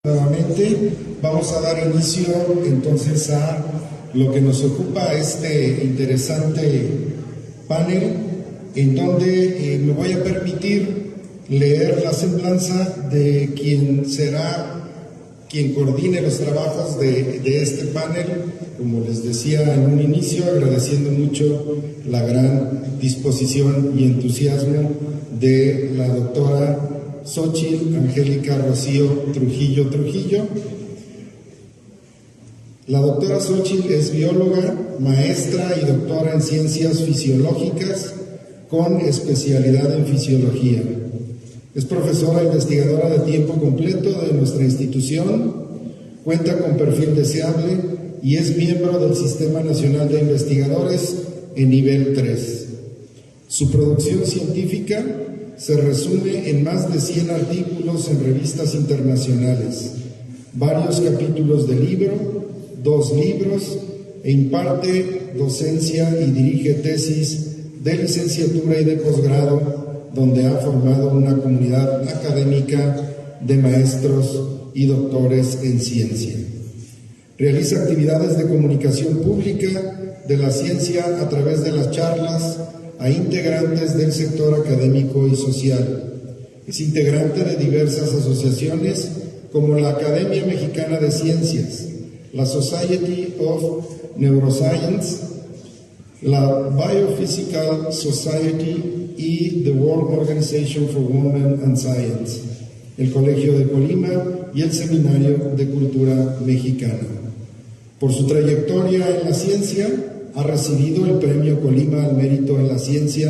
Nuevamente vamos a dar inicio entonces a lo que nos ocupa este interesante panel, en donde me voy a permitir leer la semblanza de quien será quien coordine los trabajos de este panel, como les decía en un inicio, agradeciendo mucho la gran disposición y entusiasmo de la doctora Xochitl Angélica Rocío Trujillo. La doctora Xochitl es bióloga, maestra y doctora en ciencias fisiológicas con especialidad en fisiología. Es profesora investigadora de tiempo completo de nuestra institución, cuenta con perfil deseable y es miembro del Sistema Nacional de Investigadores en nivel 3. Su producción científica se resume en más de 100 artículos en revistas internacionales, varios capítulos de libro, 2 libros, e imparte docencia y dirige tesis de licenciatura y de posgrado, donde ha formado una comunidad académica de maestros y doctores en ciencia. Realiza actividades de comunicación pública de la ciencia a través de las charlas a integrantes del sector académico y social. Es integrante de diversas asociaciones como la Academia Mexicana de Ciencias, la Society of Neuroscience, la Biophysical Society y the World Organization for Women and Science, el Colegio de Colima y el Seminario de Cultura Mexicana. Por su trayectoria en la ciencia, ha recibido el Premio Colima al Mérito en la Ciencia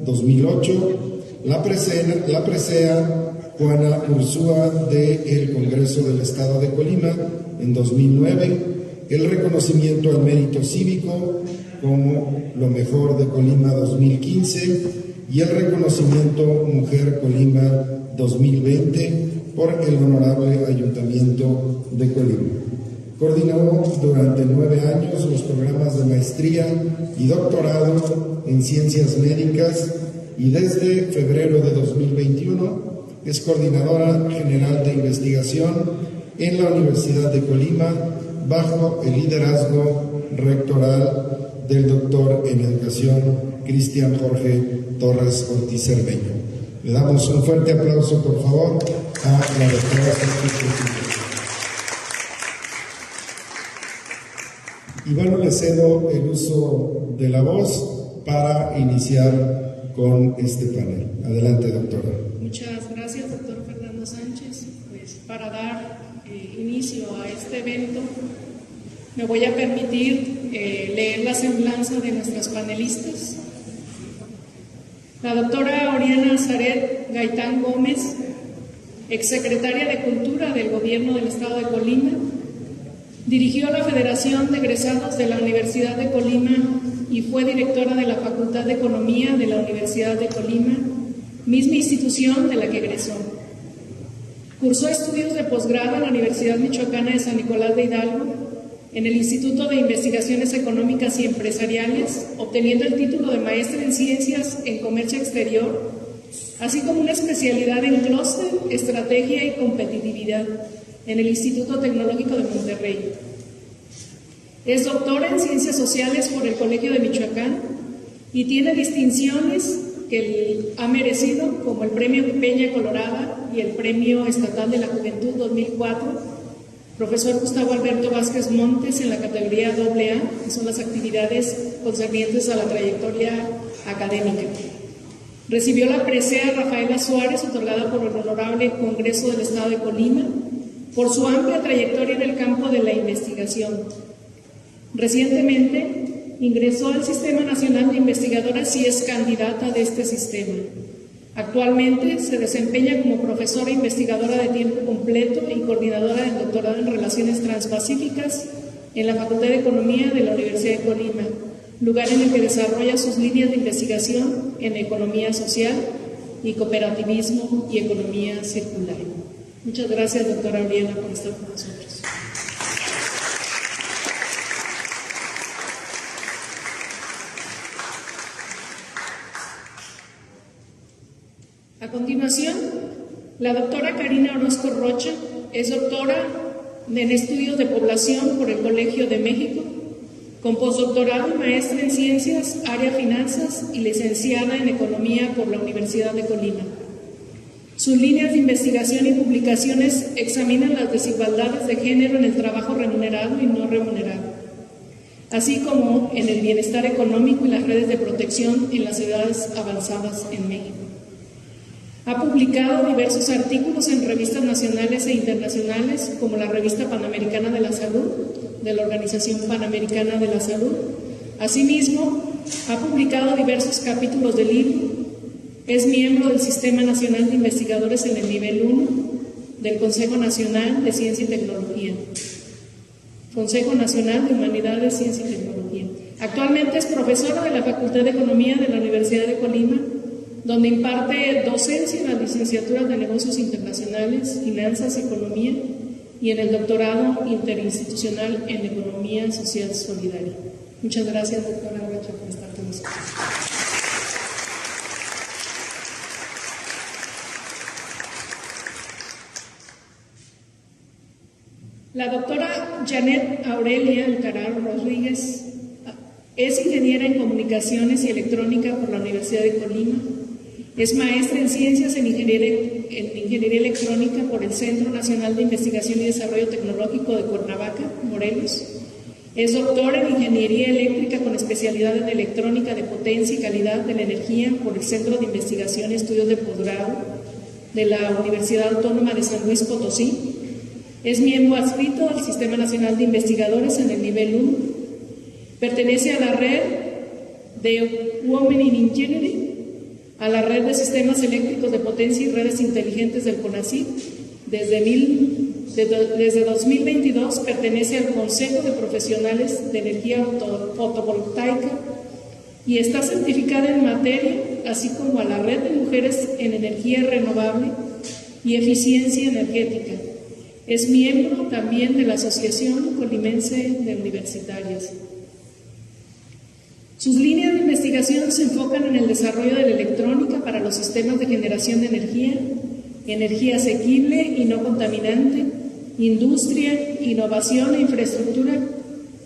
2008, la presea Juana Ursúa del Congreso del Estado de Colima en 2009, el reconocimiento al mérito cívico como lo mejor de Colima 2015 y el reconocimiento Mujer Colima 2020 por el Honorable Ayuntamiento de Colima. Coordinó durante 9 años los programas de maestría y doctorado en ciencias médicas y desde febrero de 2021 es coordinadora general de investigación en la Universidad de Colima bajo el liderazgo rectoral del doctor en educación Cristian Jorge Torres Ortiz Cermeño. Le damos un fuerte aplauso, por favor, a la doctora Xochitl. Y bueno, le cedo el uso de la voz para iniciar con este panel. Adelante, doctora. Muchas gracias, doctor Fernando Sánchez. Pues para dar inicio a este evento, me voy a permitir leer la semblanza de nuestras panelistas. La doctora Oriana Zaret Gaitán Gómez, exsecretaria de Cultura del Gobierno del Estado de Colima, dirigió la Federación de Egresados de la Universidad de Colima y fue directora de la Facultad de Economía de la Universidad de Colima, misma institución de la que egresó. Cursó estudios de posgrado en la Universidad Michoacana de San Nicolás de Hidalgo, en el Instituto de Investigaciones Económicas y Empresariales, obteniendo el título de maestra en Ciencias en Comercio Exterior, así como una especialidad en clúster, estrategia y competitividad en el Instituto Tecnológico de Monterrey. Es doctora en Ciencias Sociales por el Colegio de Michoacán y tiene distinciones que ha merecido, como el Premio Peña Colorada y el Premio Estatal de la Juventud 2004, profesor Gustavo Alberto Vázquez Montes en la categoría AA, que son las actividades concernientes a la trayectoria académica. Recibió la presea Rafaela Suárez, otorgada por el Honorable Congreso del Estado de Colima, por su amplia trayectoria en el campo de la investigación. Recientemente ingresó al Sistema Nacional de Investigadoras y es candidata de este sistema. Actualmente se desempeña como profesora investigadora de tiempo completo y coordinadora del doctorado en Relaciones Transpacíficas en la Facultad de Economía de la Universidad de Colima, lugar en el que desarrolla sus líneas de investigación en economía social y cooperativismo y economía circular. Muchas gracias, doctora Oriana, por estar con nosotros. A continuación, La doctora Karina Orozco Rocha es doctora en Estudios de Población por el Colegio de México, con postdoctorado y maestra en Ciencias, área Finanzas y licenciada en Economía por la Universidad de Colima. Sus líneas de investigación y publicaciones examinan las desigualdades de género en el trabajo remunerado y no remunerado, así como en el bienestar económico y las redes de protección en las edades avanzadas en México. Ha publicado diversos artículos en revistas nacionales e internacionales, como la Revista Panamericana de la Salud, de la Organización Panamericana de la Salud. Asimismo, ha publicado diversos capítulos de libro. Es miembro del Sistema Nacional de Investigadores en el nivel 1 del Consejo Nacional de Ciencia y Tecnología. Consejo Nacional de Humanidades, Ciencia y Tecnología. Actualmente es profesora de la Facultad de Economía de la Universidad de Colima, donde imparte docencia en las licenciaturas de Negocios Internacionales, Finanzas y Economía, y en el doctorado interinstitucional en Economía Social Solidaria. Muchas gracias, doctora Rocha, por estar con nosotros. La doctora Janet Aurelia Alcaraz Rodríguez es ingeniera en Comunicaciones y Electrónica por la Universidad de Colima. Es maestra en Ciencias en Ingeniería Electrónica por el Centro Nacional de Investigación y Desarrollo Tecnológico de Cuernavaca, Morelos. Es doctora en Ingeniería Eléctrica con especialidad en Electrónica de Potencia y Calidad de la Energía por el Centro de Investigación y Estudios de Posgrado de la Universidad Autónoma de San Luis Potosí. Es miembro adscrito al Sistema Nacional de Investigadores en el nivel 1. Pertenece a la red de Women in Engineering, a la red de sistemas eléctricos de potencia y redes inteligentes del CONACYT. Desde 2022 pertenece al Consejo de Profesionales de Energía Fotovoltaica y está certificada en materia, así como a la red de mujeres en energía renovable y eficiencia energética. Es miembro también de la Asociación Colimense de Universitarias. Sus líneas de investigación se enfocan en el desarrollo de la electrónica para los sistemas de generación de energía, energía asequible y no contaminante, industria, innovación e infraestructura,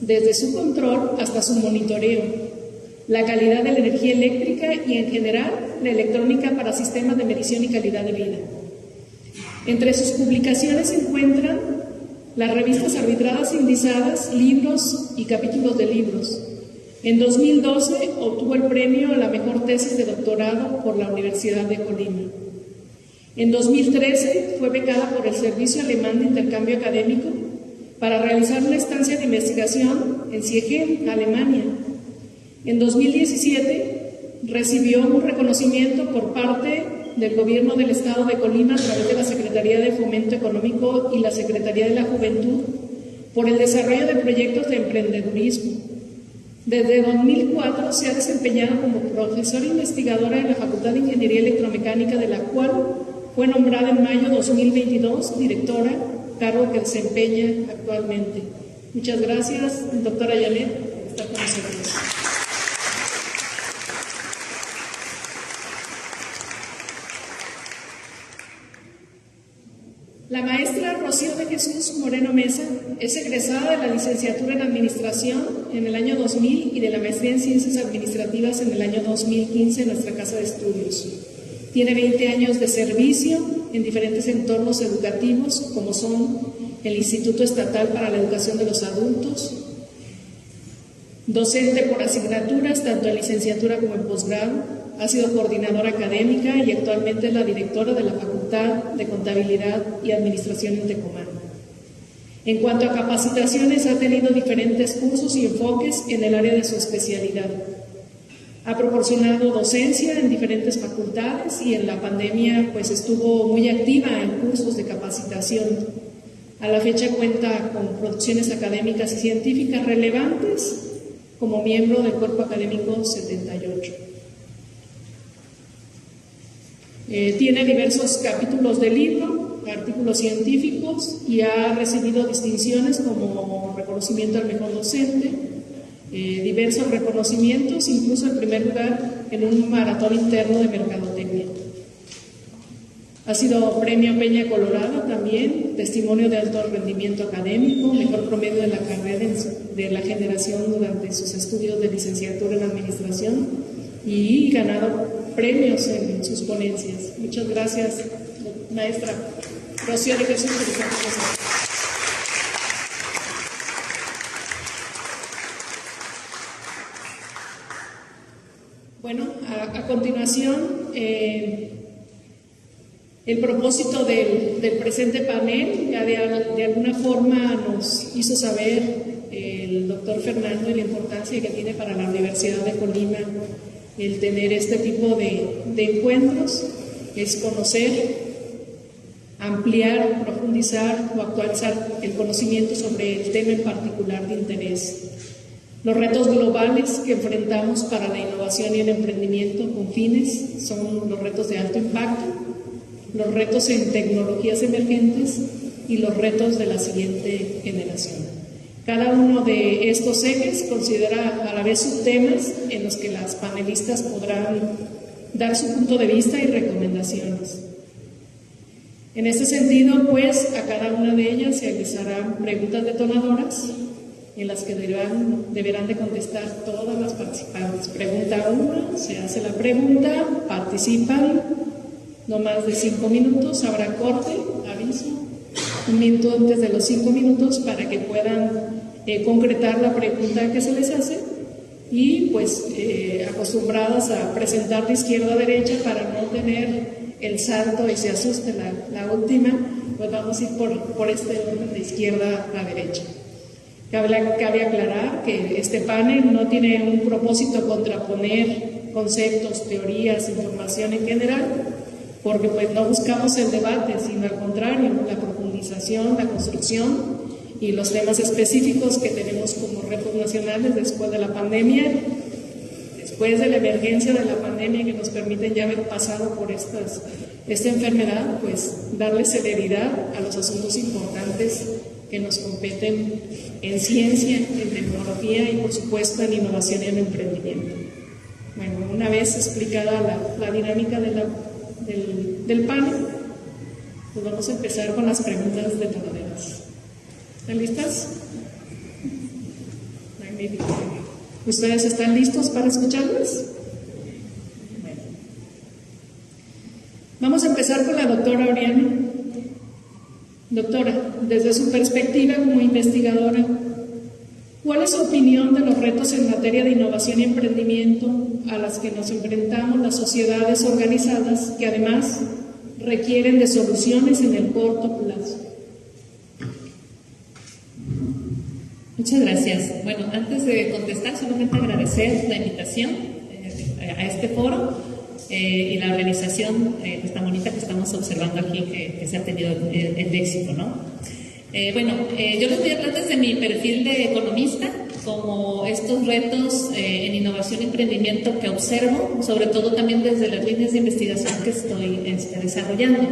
desde su control hasta su monitoreo, la calidad de la energía eléctrica y, en general, la electrónica para sistemas de medición y calidad de vida. Entre sus publicaciones se encuentran las revistas arbitradas e indizadas, libros y capítulos de libros. En 2012 obtuvo el premio a la mejor tesis de doctorado por la Universidad de Colima. En 2013 fue becada por el Servicio Alemán de Intercambio Académico para realizar una estancia de investigación en Siegen, Alemania. En 2017 recibió un reconocimiento por parte del Gobierno del Estado de Colima a través de la Secretaría de Fomento Económico y la Secretaría de la Juventud por el desarrollo de proyectos de emprendedurismo. Desde 2004 se ha desempeñado como profesora investigadora en la Facultad de Ingeniería Electromecánica, de la cual fue nombrada en mayo de 2022 directora, cargo que desempeña actualmente. Muchas gracias, doctora Janet, por estar con nosotros. La maestra Rocío de Jesús Moreno Mesa es egresada de la licenciatura en Administración en el año 2000 y de la maestría en Ciencias Administrativas en el año 2015 en nuestra casa de estudios. Tiene 20 años de servicio en diferentes entornos educativos, como son el Instituto Estatal para la Educación de los Adultos, docente por asignaturas, tanto en licenciatura como en posgrado. Ha sido coordinadora académica y actualmente es la directora de la Facultad de Contabilidad y Administración en Tecomán. En cuanto a capacitaciones, ha tenido diferentes cursos y enfoques en el área de su especialidad. Ha proporcionado docencia en diferentes facultades y en la pandemia pues estuvo muy activa en cursos de capacitación. A la fecha cuenta con producciones académicas y científicas relevantes como miembro del Cuerpo Académico 78. Tiene diversos capítulos de libro, artículos científicos y ha recibido distinciones como reconocimiento al mejor docente, diversos reconocimientos, incluso el primer lugar en un maratón interno de mercadotecnia. Ha sido Premio Peña Colorado también, Testimonio de Alto Rendimiento Académico, Mejor Promedio de la Carrera de la Generación durante sus estudios de licenciatura en Administración y ganado premios en sus ponencias. Muchas gracias, maestra Rocío de Jesús. Bueno, a continuación, el propósito del presente panel, ya de alguna forma nos hizo saber el doctor Fernando y la importancia que tiene para la Universidad de Colima el tener este tipo de encuentros, es conocer, ampliar, profundizar o actualizar el conocimiento sobre el tema en particular de interés. Los retos globales que enfrentamos para la innovación y el emprendimiento con fines son los retos de alto impacto, los retos en tecnologías emergentes y los retos de la siguiente generación. Cada uno de estos ejes considera a la vez subtemas en los que las panelistas podrán dar su punto de vista y recomendaciones. En este sentido, pues, a cada una de ellas se realizarán preguntas detonadoras en las que deberán de contestar todas las participantes. Pregunta 1, se hace la pregunta, participan, no más de 5 minutos, habrá corte, aviso, 1 minuto antes de los 5 minutos para que puedan concretar la pregunta que se les hace y pues acostumbradas a presentar de izquierda a derecha para no tener el salto y se asuste la última, pues vamos a ir por este orden de izquierda a derecha. Cabe aclarar que este panel no tiene un propósito contraponer conceptos, teorías, información en general, porque pues no buscamos el debate, sino al contrario, la profundización, la construcción y los temas específicos que tenemos como retos nacionales después de la pandemia, después de la emergencia de la pandemia que nos permiten ya haber pasado por esta enfermedad, pues darle celeridad a los asuntos importantes que nos competen en ciencia, en tecnología y por supuesto en innovación y en emprendimiento. Bueno, una vez explicada la dinámica del panel, pues vamos a empezar con las preguntas detonadoras. ¿Están listas? Magnífico. ¿Ustedes están listos para escucharlas? Bueno. Vamos a empezar con la doctora Oriana. Doctora, desde su perspectiva como investigadora, ¿cuál es su opinión de los retos en materia de innovación y emprendimiento a las que nos enfrentamos las sociedades organizadas que además requieren de soluciones en el corto plazo? Muchas gracias. Bueno, antes de contestar, solamente agradecer la invitación a este foro y la organización tan bonita que estamos observando aquí, que se ha tenido el éxito, ¿no? Yo les voy a hablar desde mi perfil de economista, como estos retos en innovación y emprendimiento que observo, sobre todo también desde las líneas de investigación que estoy desarrollando.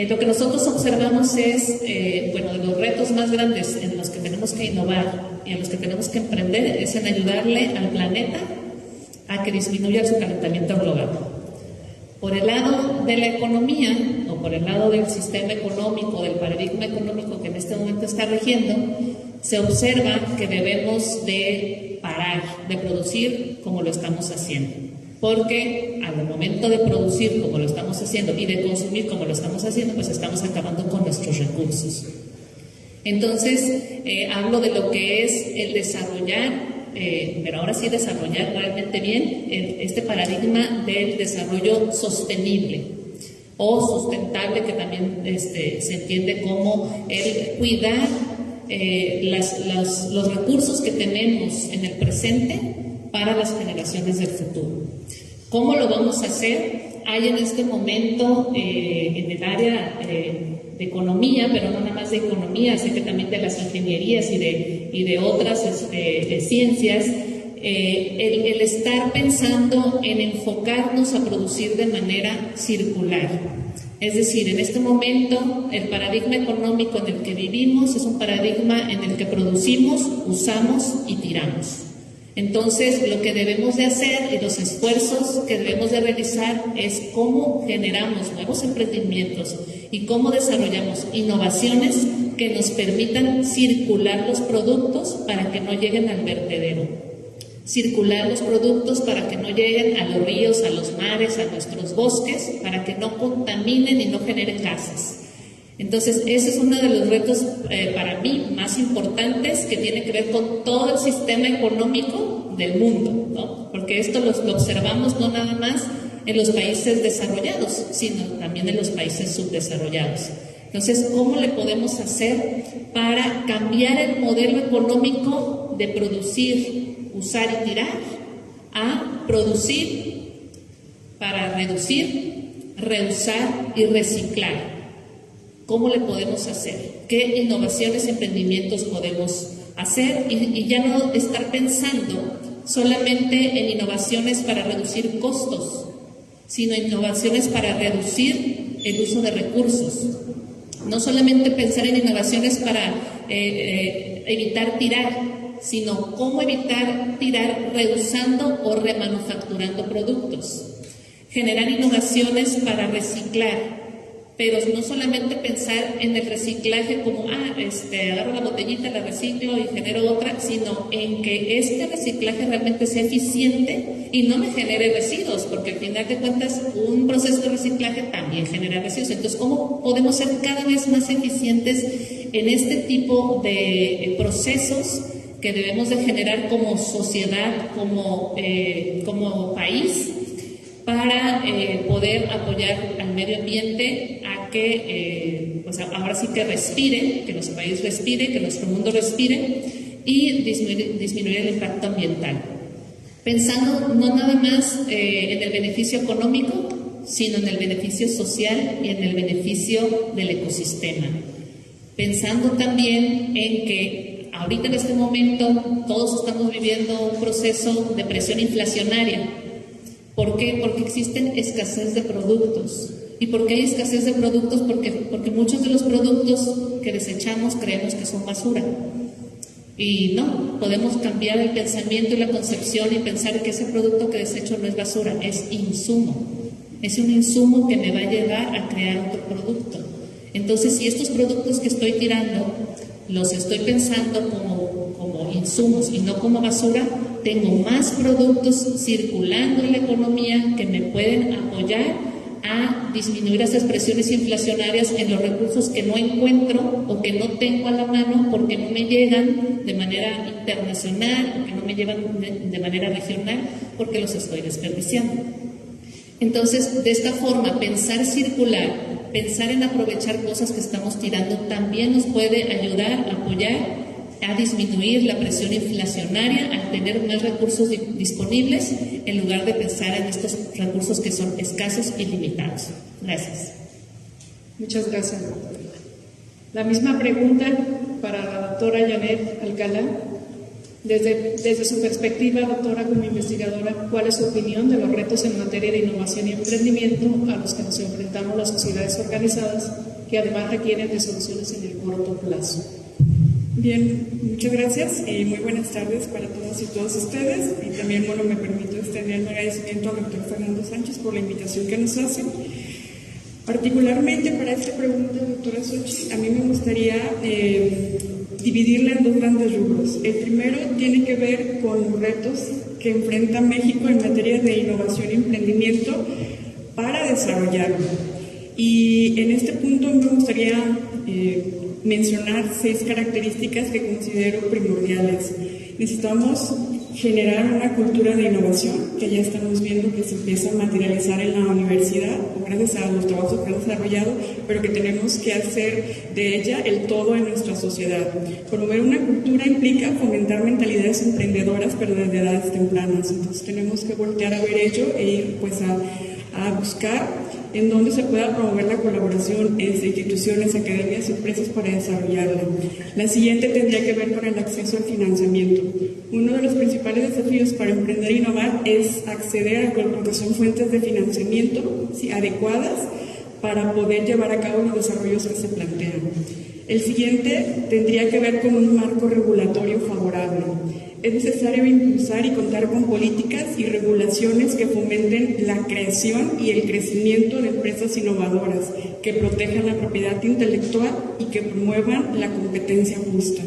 Lo que nosotros observamos es, de los retos más grandes en los que tenemos que innovar y en los que tenemos que emprender es en ayudarle al planeta a que disminuya su calentamiento global. Por el lado de la economía o por el lado del sistema económico, del paradigma económico que en este momento está regiendo, se observa que debemos de parar de producir como lo estamos haciendo. Porque al momento de producir como lo estamos haciendo y de consumir como lo estamos haciendo, pues estamos acabando con nuestros recursos. Entonces, hablo de lo que es el desarrollar, pero ahora sí desarrollar realmente bien este paradigma del desarrollo sostenible o sustentable, que también se entiende como el cuidar los recursos que tenemos en el presente para las generaciones del futuro. ¿Cómo lo vamos a hacer? Hay en este momento en el área de economía, pero no nada más de economía, sé que también de las ingenierías y de otras ciencias, el estar pensando en enfocarnos a producir de manera circular. Es decir, en este momento el paradigma económico en el que vivimos es un paradigma en el que producimos, usamos y tiramos. Entonces, lo que debemos de hacer y los esfuerzos que debemos de realizar es cómo generamos nuevos emprendimientos y cómo desarrollamos innovaciones que nos permitan circular los productos para que no lleguen al vertedero. Circular los productos para que no lleguen a los ríos, a los mares, a nuestros bosques, para que no contaminen y no generen gases. Entonces, ese es uno de los retos para mí más importantes, que tiene que ver con todo el sistema económico del mundo, ¿no? Porque esto lo observamos no nada más en los países desarrollados, sino también en los países subdesarrollados. Entonces, ¿cómo le podemos hacer para cambiar el modelo económico de producir, usar y tirar a producir para reducir, reusar y reciclar? ¿Cómo le podemos hacer? ¿Qué innovaciones y emprendimientos podemos hacer? Y ya no estar pensando solamente en innovaciones para reducir costos, sino innovaciones para reducir el uso de recursos. No solamente pensar en innovaciones para evitar tirar, sino cómo evitar tirar reusando o remanufacturando productos. Generar innovaciones para reciclar, pero no solamente pensar en el reciclaje como, agarro la botellita, la reciclo y genero otra, sino en que este reciclaje realmente sea eficiente y no me genere residuos, porque al final de cuentas un proceso de reciclaje también genera residuos. Entonces, ¿cómo podemos ser cada vez más eficientes en este tipo de procesos que debemos de generar como sociedad, como país, para poder apoyar al medio ambiente a que, pues ahora sí que respire, que nuestro país respire, que nuestro mundo respire y disminuir el impacto ambiental? Pensando no nada más en el beneficio económico, sino en el beneficio social y en el beneficio del ecosistema. Pensando también en que ahorita en este momento todos estamos viviendo un proceso de presión inflacionaria. ¿Por qué? Porque existen escasez de productos. ¿Y por qué hay escasez de productos? Porque muchos de los productos que desechamos creemos que son basura. Y no, podemos cambiar el pensamiento y la concepción y pensar que ese producto que desecho no es basura, es insumo. Es un insumo que me va a llevar a crear otro producto. Entonces, si estos productos que estoy tirando los estoy pensando como insumos y no como basura, tengo más productos circulando en la economía que me pueden apoyar a disminuir esas presiones inflacionarias en los recursos que no encuentro o que no tengo a la mano porque no me llegan de manera internacional o que no me llegan de manera regional porque los estoy desperdiciando. Entonces, de esta forma, pensar circular, pensar en aprovechar cosas que estamos tirando también nos puede ayudar, apoyar a disminuir la presión inflacionaria al tener más recursos disponibles en lugar de pensar en estos recursos que son escasos y limitados. Gracias. Muchas gracias, doctora. La misma pregunta para la doctora Janet Alcalá. Desde su perspectiva, doctora, como investigadora, ¿cuál es su opinión de los retos en materia de innovación y emprendimiento a los que nos enfrentamos las sociedades organizadas, que además requieren de soluciones en el corto plazo? Bien, muchas gracias y muy buenas tardes para todas y todos ustedes. Y también, bueno, me permito extender mi agradecimiento al doctor Fernando Sánchez por la invitación que nos hace. Particularmente para esta pregunta, doctora Xochitl, a mí me gustaría dividirla en dos grandes rubros. El primero tiene que ver con los retos que enfrenta México en materia de innovación y emprendimiento para desarrollarlo. Y en este punto me gustaría mencionar 6 características que considero primordiales. Necesitamos generar una cultura de innovación, que ya estamos viendo que se empieza a materializar en la universidad, gracias a los trabajos que han desarrollado, pero que tenemos que hacer de ella el todo en nuestra sociedad. Promover una cultura implica fomentar mentalidades emprendedoras, pero desde edades tempranas. Entonces tenemos que voltear a ver ello e ir pues a buscar en donde se pueda promover la colaboración entre instituciones, academias y empresas para desarrollarla. La siguiente tendría que ver con el acceso al financiamiento. Uno de los principales desafíos para emprender e innovar es acceder a lo que son fuentes de financiamiento adecuadas para poder llevar a cabo los desarrollos que se plantean. El siguiente tendría que ver con un marco regulatorio favorable. Es necesario impulsar y contar con políticas y regulaciones que fomenten la creación y el crecimiento de empresas innovadoras, que protejan la propiedad intelectual y que promuevan la competencia justa.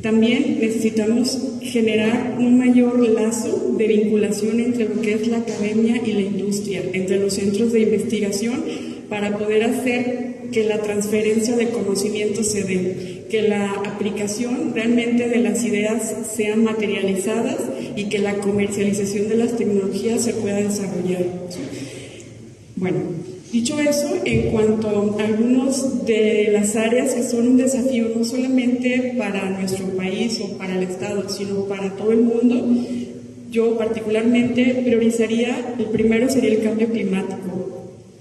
También necesitamos generar un mayor lazo de vinculación entre lo que es la academia y la industria, entre los centros de investigación, para poder hacer que la transferencia de conocimiento se dé, que la aplicación realmente de las ideas sean materializadas y que la comercialización de las tecnologías se pueda desarrollar. Bueno, dicho eso, en cuanto a algunas de las áreas que son un desafío no solamente para nuestro país o para el Estado, sino para todo el mundo, yo particularmente priorizaría, el primero sería el cambio climático.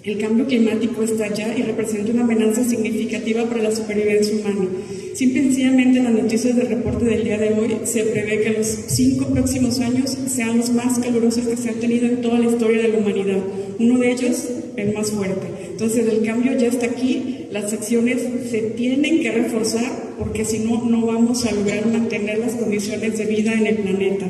El cambio climático está allá y representa una amenaza significativa para la supervivencia humana. Simple y sencillamente, en las noticias del reporte del día de hoy se prevé que los 5 próximos años sean los más calurosos que se han tenido en toda la historia de la humanidad. Uno de ellos, el más fuerte. Entonces, el cambio ya está aquí, las acciones se tienen que reforzar, porque si no, no vamos a lograr mantener las condiciones de vida en el planeta.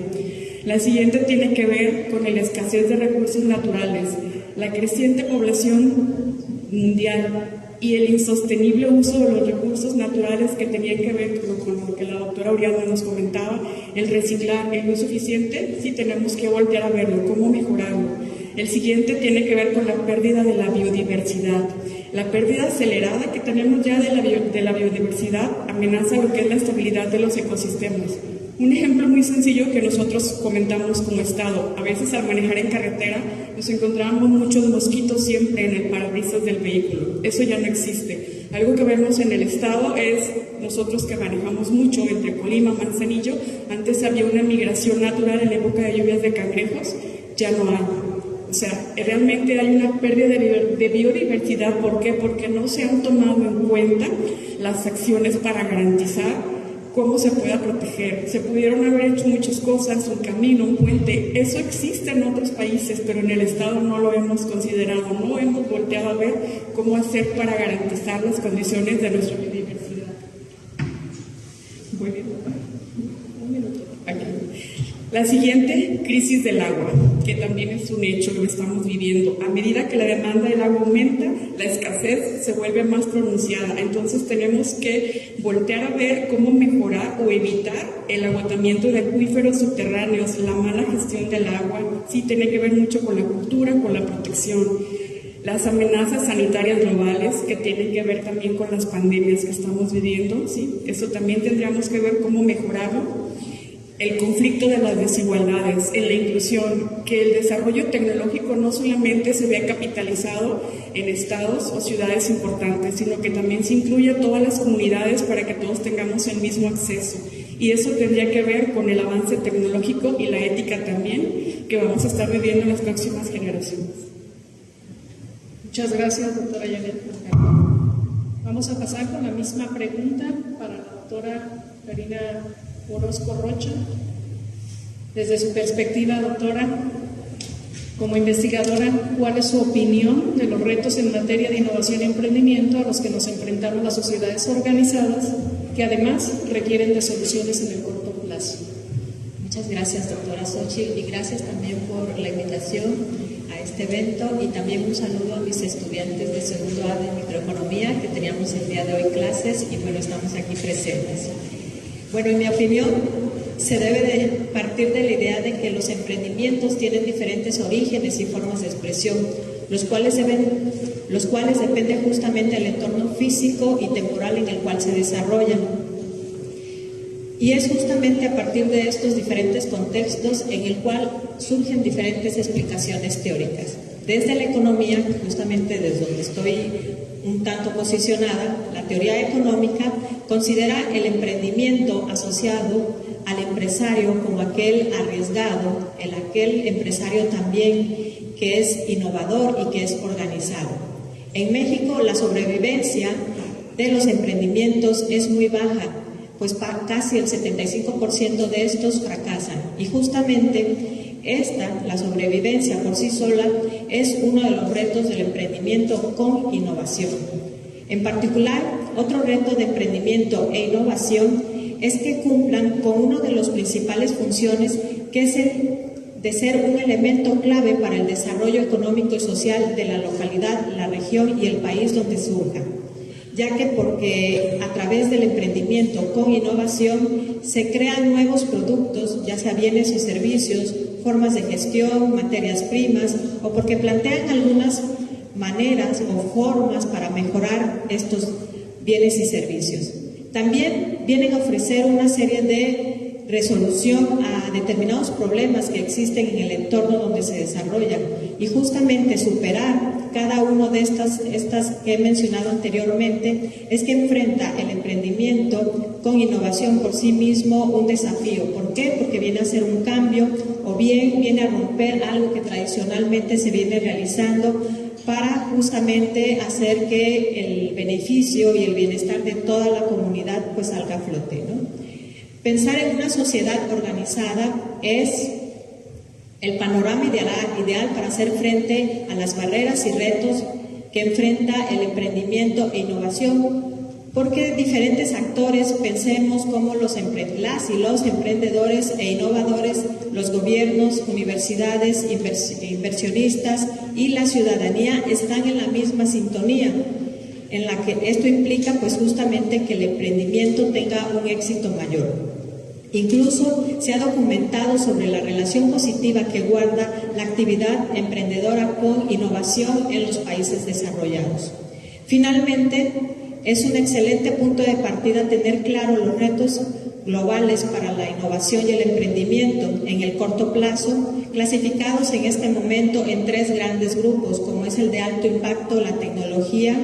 La siguiente tiene que ver con la escasez de recursos naturales. La creciente población mundial y el insostenible uso de los recursos naturales que tenían que ver con lo que la doctora Oriana nos comentaba, el reciclar, el uso eficiente, sí tenemos que voltear a verlo, cómo mejorarlo. El siguiente tiene que ver con la pérdida de la biodiversidad. La pérdida acelerada que tenemos ya de la biodiversidad amenaza lo que es la estabilidad de los ecosistemas. Un ejemplo muy sencillo que nosotros comentamos como Estado: a veces al manejar en carretera nos encontramos muchos mosquitos siempre en el parabrisas del vehículo. Eso ya no existe. Algo que vemos en el Estado es, nosotros que manejamos mucho entre Colima, Manzanillo, antes había una migración natural en la época de lluvias de cangrejos, ya no hay. O sea, realmente hay una pérdida de biodiversidad. ¿Por qué? Porque no se han tomado en cuenta las acciones para garantizar cómo se pueda proteger. Se pudieron haber hecho muchas cosas, un camino, un puente, eso existe en otros países, pero en el Estado no lo hemos considerado, no hemos volteado a ver cómo hacer para garantizar las condiciones de nuestra biodiversidad. Muy bien. Un minuto. Aquí. La siguiente, crisis del agua, que también es un hecho que lo estamos viviendo. A medida que la demanda del agua aumenta, la escasez se vuelve más pronunciada. Entonces tenemos que voltear a ver cómo mejorar o evitar el agotamiento de acuíferos subterráneos, la mala gestión del agua. Sí, tiene que ver mucho con la cultura, con la protección. Las amenazas sanitarias globales, que tienen que ver también con las pandemias que estamos viviendo, ¿sí? Eso también tendríamos que ver cómo mejorarlo. El conflicto de las desigualdades, en la inclusión, que el desarrollo tecnológico no solamente se vea capitalizado en estados o ciudades importantes, sino que también se incluye a todas las comunidades para que todos tengamos el mismo acceso. Y eso tendría que ver con el avance tecnológico y la ética también, que vamos a estar viviendo en las próximas generaciones. Muchas gracias, doctora Janet. Vamos a pasar con la misma pregunta para la doctora Karina Orozco Rocha. Desde su perspectiva, doctora, como investigadora, ¿cuál es su opinión de los retos en materia de innovación y emprendimiento a los que nos enfrentamos las sociedades organizadas, que además requieren de soluciones en el corto plazo? Muchas gracias, doctora Xochitl, y gracias también por la invitación a este evento, y también un saludo a mis estudiantes de segundo A de microeconomía, que teníamos el día de hoy clases y bueno, estamos aquí presentes. Bueno, en mi opinión, se debe de partir de la idea de que los emprendimientos tienen diferentes orígenes y formas de expresión, los cuales dependen justamente del entorno físico y temporal en el cual se desarrollan. Y es justamente a partir de estos diferentes contextos en el cual surgen diferentes explicaciones teóricas. Desde la economía, justamente desde donde estoy un tanto posicionada, la teoría económica considera el emprendimiento asociado al empresario como aquel arriesgado, aquel empresario también que es innovador y que es organizado. En México la sobrevivencia de los emprendimientos es muy baja, pues casi el 75% de estos fracasan, y justamente la sobrevivencia por sí sola, es uno de los retos del emprendimiento con innovación. En particular, otro reto de emprendimiento e innovación es que cumplan con una de las principales funciones, que es el de ser un elemento clave para el desarrollo económico y social de la localidad, la región y el país donde surja, ya que porque a través del emprendimiento con innovación se crean nuevos productos, ya sea bienes y servicios, formas de gestión, materias primas, o porque plantean algunas maneras o formas para mejorar estos bienes y servicios. También vienen a ofrecer una serie de resolución a determinados problemas que existen en el entorno donde se desarrollan, y justamente superar cada uno de estas que he mencionado anteriormente es que enfrenta el emprendimiento con innovación por sí mismo un desafío. ¿Por qué? Porque viene a ser un cambio, o bien viene a romper algo que tradicionalmente se viene realizando para justamente hacer que el beneficio y el bienestar de toda la comunidad pues salga a flote, ¿no? Pensar en una sociedad organizada es el panorama ideal para hacer frente a las barreras y retos que enfrenta el emprendimiento e innovación, porque diferentes actores, pensemos como las y los emprendedores e innovadores, los gobiernos, universidades, inversionistas y la ciudadanía están en la misma sintonía, en la que esto implica pues justamente que el emprendimiento tenga un éxito mayor. Incluso se ha documentado sobre la relación positiva que guarda la actividad emprendedora con innovación en los países desarrollados. Finalmente, es un excelente punto de partida tener claro los retos globales para la innovación y el emprendimiento en el corto plazo, clasificados en este momento en 3 grandes grupos, como es el de alto impacto, la tecnología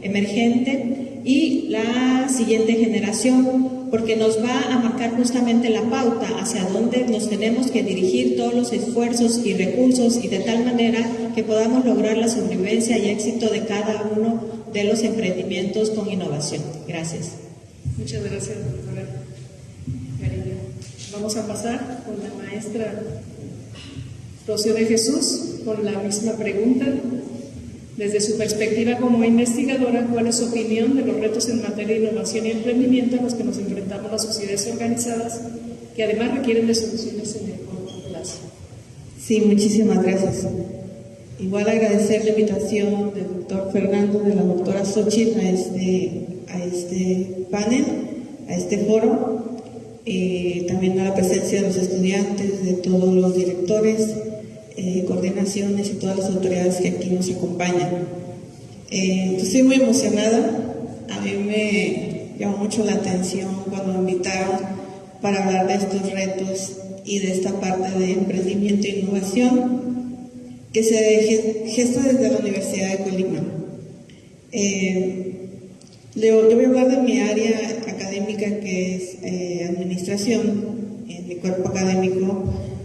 emergente y la siguiente generación, porque nos va a marcar justamente la pauta hacia dónde nos tenemos que dirigir todos los esfuerzos y recursos, y de tal manera que podamos lograr la sobrevivencia y éxito de cada uno de los emprendimientos con innovación. Gracias. Muchas gracias, doctora Karina. Vamos a pasar con la maestra Rocío de Jesús con la misma pregunta. Desde su perspectiva como investigadora, ¿cuál es su opinión de los retos en materia de innovación y emprendimiento a los que nos enfrentamos las sociedades organizadas, que además requieren de soluciones en el corto plazo? Sí, muchísimas gracias. Igual agradecer la invitación del doctor Fernando, de la doctora Xochitl a este panel, a este foro, también a la presencia de los estudiantes, de todos los directores, coordinaciones y todas las autoridades que aquí nos acompañan. Estoy muy emocionada. A mí me llamó mucho la atención cuando me invitaron para hablar de estos retos y de esta parte de emprendimiento e innovación que se gesta desde la Universidad de Colima. Yo voy a hablar de mi área académica, que es administración. En mi cuerpo académico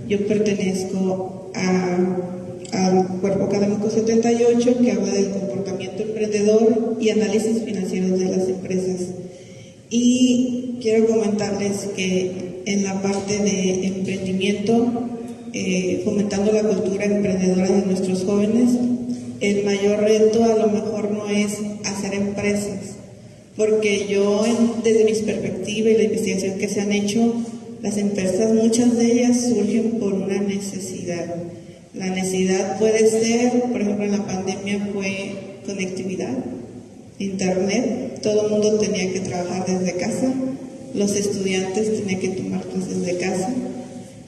yo pertenezco al cuerpo académico 78, que habla del comportamiento emprendedor y análisis financieros de las empresas. Y quiero comentarles que en la parte de emprendimiento, fomentando la cultura emprendedora de nuestros jóvenes, el mayor reto a lo mejor no es hacer empresas, porque yo desde mi perspectiva y la investigación que se han hecho, las empresas, muchas de ellas surgen por una necesidad. La necesidad puede ser, por ejemplo, en la pandemia fue conectividad, internet. Todo el mundo tenía que trabajar desde casa, los estudiantes tenían que tomar clases desde casa,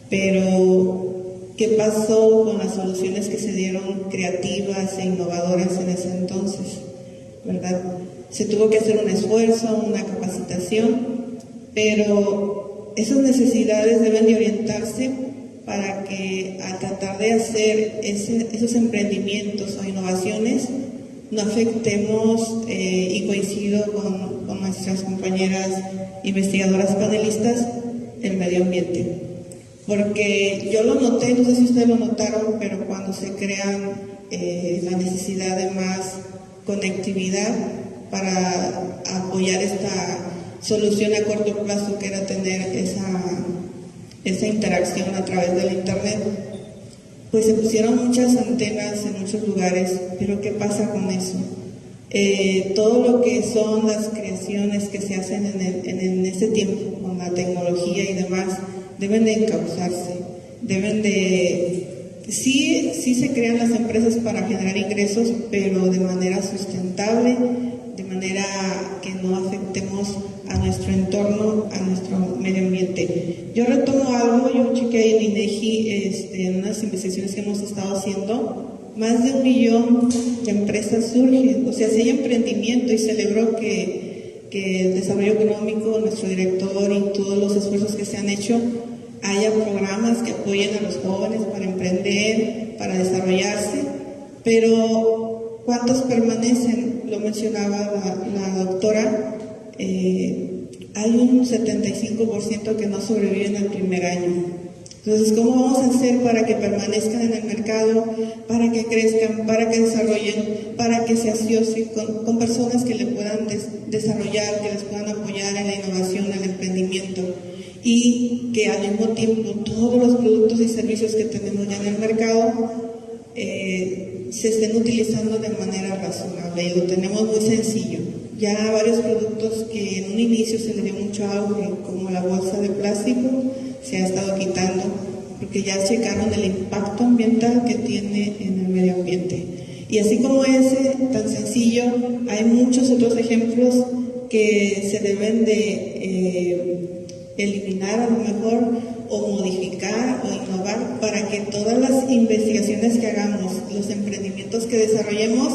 pero ¿qué pasó con las soluciones que se dieron creativas e innovadoras en ese entonces? ¿Verdad? Se tuvo que hacer un esfuerzo, una capacitación, pero esas necesidades deben de orientarse para que al tratar de hacer esos emprendimientos o innovaciones no afectemos, y coincido con nuestras compañeras investigadoras panelistas, el medio ambiente. Porque yo lo noté, no sé si ustedes lo notaron, pero cuando se crean la necesidad de más conectividad para apoyar esta solución a corto plazo, que era tener esa interacción a través del internet, pues se pusieron muchas antenas en muchos lugares. Pero ¿qué pasa con eso? Todo lo que son las creaciones ampliaciones que se hacen en este tiempo con la tecnología y demás deben de encauzarse, deben de... Sí se crean las empresas para generar ingresos, pero de manera sustentable, de manera que no afectemos a nuestro entorno, a nuestro medio ambiente. Yo retomo algo, yo chequeé en INEGI, en unas investigaciones que hemos estado haciendo, más de 1 millón de empresas surgen, o sea, si hay emprendimiento, y celebro que el desarrollo económico, nuestro director y todos los esfuerzos que se han hecho, haya programas que apoyen a los jóvenes para emprender, para desarrollarse, pero ¿cuántos permanecen? Lo mencionaba la doctora, hay un 75% que no sobreviven al primer año. Entonces, ¿cómo vamos a hacer para que permanezcan en el mercado, para que crezcan, para que desarrollen, para que se asocien con personas que le puedan desarrollar, que les puedan apoyar en la innovación, en el emprendimiento? Y que al mismo tiempo todos los productos y servicios que tenemos ya en el mercado se estén utilizando de manera razonable, y lo tenemos muy sencillo. Ya varios productos que en un inicio se le dio mucho auge, como la bolsa de plástico, se ha estado quitando porque ya checaron el impacto ambiental que tiene en el medio ambiente. Y así como ese tan sencillo, hay muchos otros ejemplos que se deben de eliminar a lo mejor, o modificar o innovar, para que todas las investigaciones que hagamos, los emprendimientos que desarrollemos,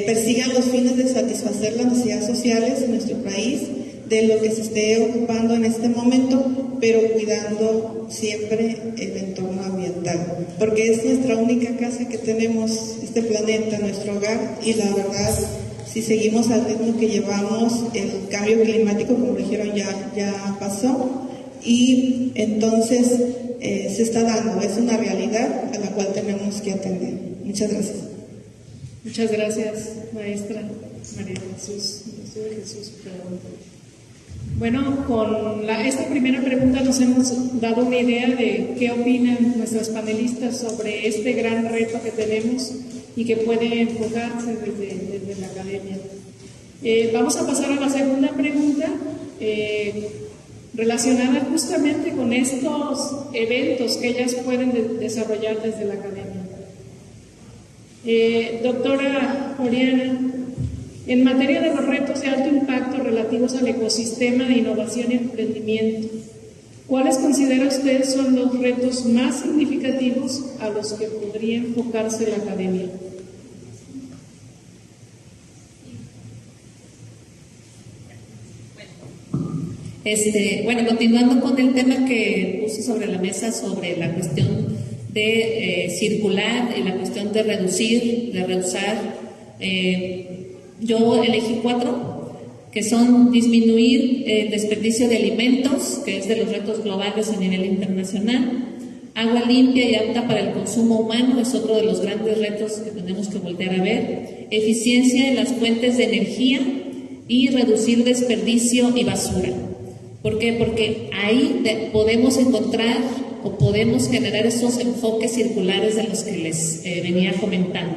persigan los fines de satisfacer las necesidades sociales en nuestro país, de lo que se esté ocupando en este momento, pero cuidando siempre el entorno ambiental, porque es nuestra única casa que tenemos, este planeta, nuestro hogar, y la verdad, si seguimos al ritmo que llevamos, el cambio climático, como dijeron, ya pasó, y entonces se está dando, es una realidad a la cual tenemos que atender. Muchas gracias. Muchas gracias, maestra María Jesús. Bueno, con esta primera pregunta nos hemos dado una idea de qué opinan nuestras panelistas sobre este gran reto que tenemos y que puede enfocarse desde la academia. Vamos a pasar a la segunda pregunta, relacionada justamente con estos eventos que ellas pueden desarrollar desde la academia. Doctora Oriana, en materia de los retos de alto impacto relativos al ecosistema de innovación y emprendimiento, ¿cuáles considera usted son los retos más significativos a los que podría enfocarse la academia? Bueno, continuando con el tema que puse sobre la mesa sobre la cuestión de circular y la cuestión de reducir, de reusar, yo elegí 4, que son disminuir el desperdicio de alimentos, que es de los retos globales a nivel internacional. Agua limpia y apta para el consumo humano es otro de los grandes retos que tenemos que voltear a ver. Eficiencia en las fuentes de energía y reducir desperdicio y basura. ¿Por qué? Porque ahí podemos encontrar o podemos generar esos enfoques circulares de los que les venía comentando.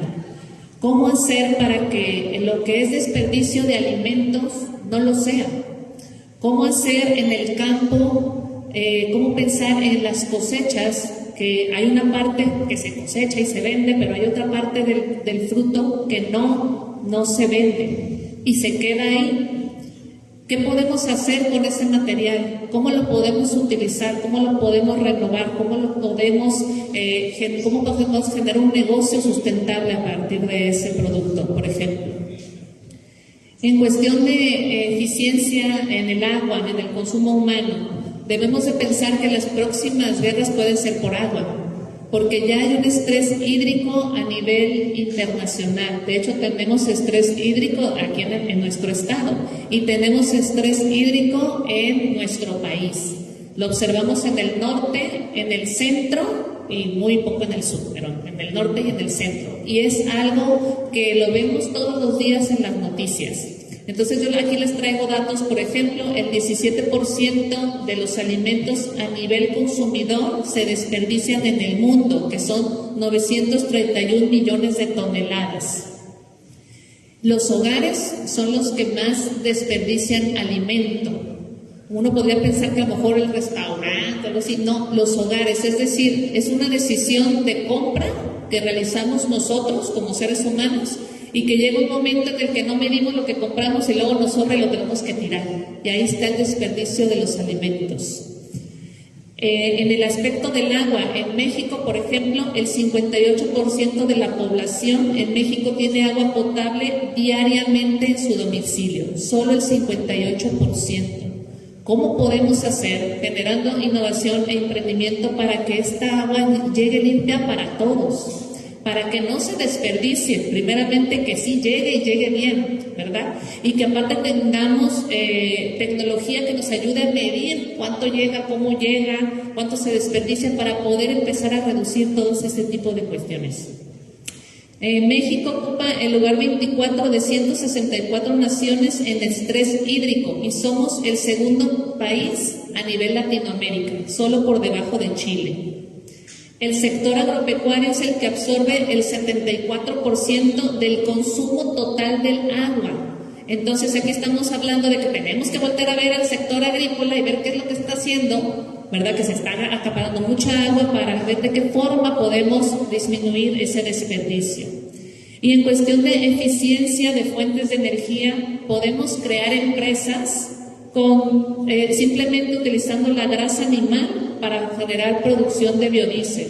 ¿Cómo hacer para que lo que es desperdicio de alimentos no lo sea? ¿Cómo hacer en el campo, cómo pensar en las cosechas, que hay una parte que se cosecha y se vende, pero hay otra parte del fruto que no se vende y se queda ahí? ¿Qué podemos hacer con ese material? ¿Cómo lo podemos utilizar? ¿Cómo lo podemos renovar? ¿Cómo podemos generar un negocio sustentable a partir de ese producto, por ejemplo? En cuestión de eficiencia en el agua, en el consumo humano, debemos de pensar que las próximas guerras pueden ser por agua, porque ya hay un estrés hídrico a nivel internacional. De hecho, tenemos estrés hídrico aquí en nuestro estado y tenemos estrés hídrico en nuestro país. Lo observamos en el norte, en el centro y muy poco en el sur, pero en el norte y en el centro. Y es algo que lo vemos todos los días en las noticias. Entonces yo aquí les traigo datos, por ejemplo, el 17% de los alimentos a nivel consumidor se desperdician en el mundo, que son 931 millones de toneladas. Los hogares son los que más desperdician alimento. Uno podría pensar que a lo mejor el restaurante, algo así. No, los hogares, es decir, es una decisión de compra que realizamos nosotros como seres humanos y que llega un momento en el que no medimos lo que compramos y luego nos sobra y lo tenemos que tirar. Y ahí está el desperdicio de los alimentos. En el aspecto del agua, en México, por ejemplo, el 58% de la población en México tiene agua potable diariamente en su domicilio, solo el 58%. ¿Cómo podemos hacer, generando innovación e emprendimiento, para que esta agua llegue limpia para todos? Para que no se desperdicie, primeramente que sí llegue y llegue bien, ¿verdad? Y que aparte tengamos tecnología que nos ayude a medir cuánto llega, cómo llega, cuánto se desperdicia, para poder empezar a reducir todos ese tipo de cuestiones. México ocupa el lugar 24 de 164 naciones en estrés hídrico y somos el segundo país a nivel Latinoamérica, solo por debajo de Chile. El sector agropecuario es el que absorbe el 74% del consumo total del agua. Entonces aquí estamos hablando de que tenemos que volver a ver al sector agrícola y ver qué es lo que está haciendo, ¿verdad? Que se está acaparando mucha agua, para ver de qué forma podemos disminuir ese desperdicio. Y en cuestión de eficiencia de fuentes de energía, podemos crear empresas con simplemente utilizando la grasa animal para generar producción de biodiesel.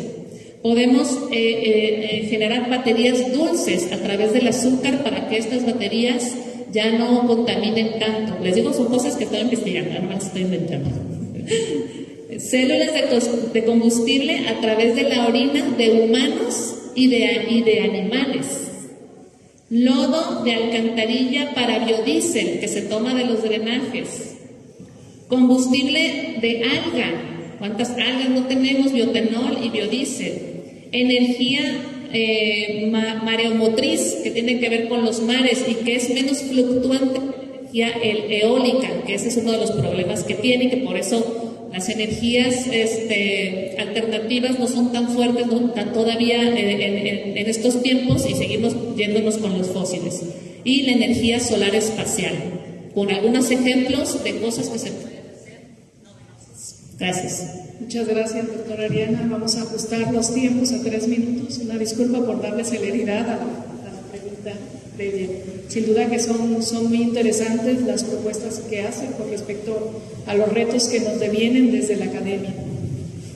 Podemos generar baterías dulces a través del azúcar para que estas baterías ya no contaminen tanto. Les digo, son cosas que estoy investigando, no las estoy inventando. Células de combustible a través de la orina de humanos y de animales. Lodo de alcantarilla para biodiesel que se toma de los drenajes. Combustible de alga. ¿Cuántas algas no tenemos? Biotenol y biodiesel. Energía mareomotriz, que tiene que ver con los mares y que es menos fluctuante que la energía eólica, que ese es uno de los problemas que tiene y que por eso las energías alternativas no son tan fuertes, no están todavía en estos tiempos, y seguimos yéndonos con los fósiles. Y la energía solar espacial, con algunos ejemplos de cosas que se pueden hacer novedosas. Gracias. Muchas gracias, doctora Ariana. Vamos a ajustar los tiempos a 3 minutos. Una disculpa por darle celeridad a la pregunta previa. Sin duda que son muy interesantes las propuestas que hacen con respecto a los retos que nos devienen desde la academia.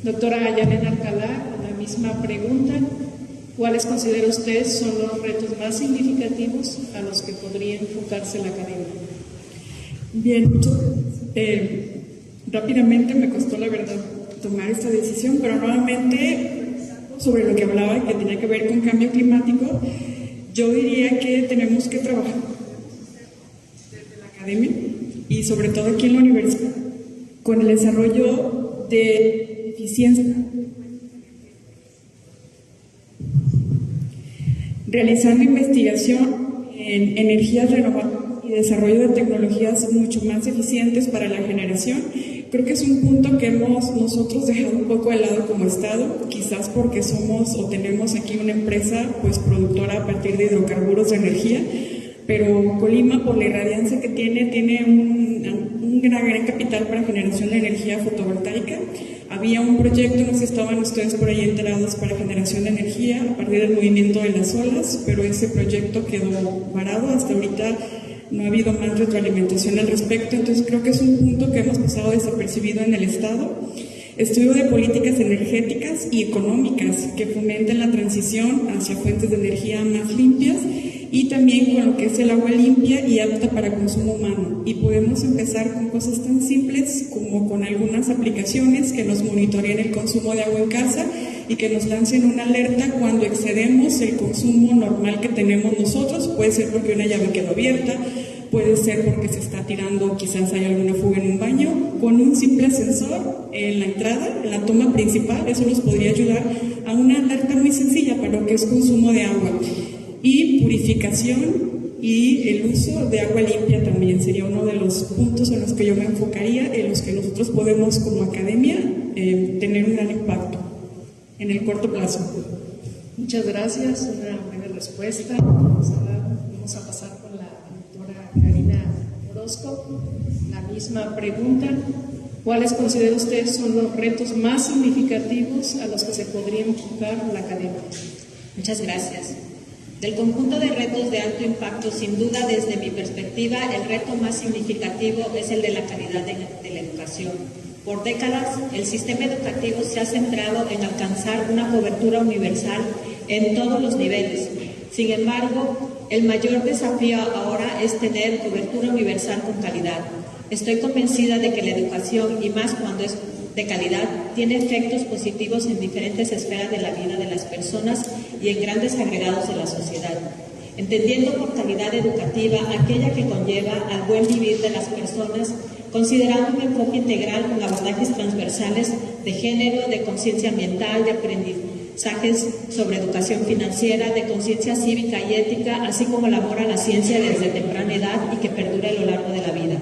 Doctora Yanet Alcalá, con la misma pregunta, ¿cuáles considera usted son los retos más significativos a los que podría enfocarse la academia? Bien, rápidamente me costó, la verdad, tomar esta decisión, pero nuevamente sobre lo que hablaba, que tenía que ver con cambio climático, yo diría que tenemos que trabajar desde la academia y sobre todo aquí en la universidad con el desarrollo de eficiencia, realizando investigación en energías renovables y desarrollo de tecnologías mucho más eficientes para la generación. Creo que es un punto que hemos nosotros dejado un poco de lado como Estado, quizás porque somos o tenemos aquí una empresa pues productora a partir de hidrocarburos de energía, pero Colima, por la irradiancia que tiene un gran capital para generación de energía fotovoltaica. Había un proyecto, no sé si estaban ustedes por ahí enterados, para generación de energía a partir del movimiento de las olas, pero ese proyecto quedó parado. Hasta ahorita no ha habido más retroalimentación al respecto, entonces creo que es un punto que hemos pasado desapercibido en el Estado. Estudio de políticas energéticas y económicas que fomenten la transición hacia fuentes de energía más limpias y también con lo que es el agua limpia y apta para consumo humano. Y podemos empezar con cosas tan simples como con algunas aplicaciones que nos monitoreen el consumo de agua en casa y que nos lancen una alerta cuando excedemos el consumo normal que tenemos nosotros. Puede ser porque una llave quedó abierta, puede ser porque se está tirando, quizás hay alguna fuga en un baño. Con un simple sensor en la entrada, en la toma principal, eso nos podría ayudar a una alerta muy sencilla para lo que es consumo de agua. Y purificación y el uso de agua limpia también sería uno de los puntos en los que yo me enfocaría, en los que nosotros podemos como academia tener un gran impacto en el corto plazo. Muchas gracias, una buena respuesta. Vamos a pasar con contexto, la misma pregunta. ¿Cuáles considera usted son los retos más significativos a los que se podría enfocar la academia? Muchas gracias. Del conjunto de retos de alto impacto, sin duda, desde mi perspectiva, el reto más significativo es el de la calidad de la educación. Por décadas, el sistema educativo se ha centrado en alcanzar una cobertura universal en todos los niveles. Sin embargo, el mayor desafío ahora es tener cobertura universal con calidad. Estoy convencida de que la educación, y más cuando es de calidad, tiene efectos positivos en diferentes esferas de la vida de las personas y en grandes agregados de la sociedad. Entendiendo por calidad educativa aquella que conlleva al buen vivir de las personas, considerando un enfoque integral con abordajes transversales de género, de conciencia ambiental, de aprendizajes sobre educación financiera, de conciencia cívica y ética, así como el amor a la ciencia desde temprana edad y que perdure a lo largo de la vida.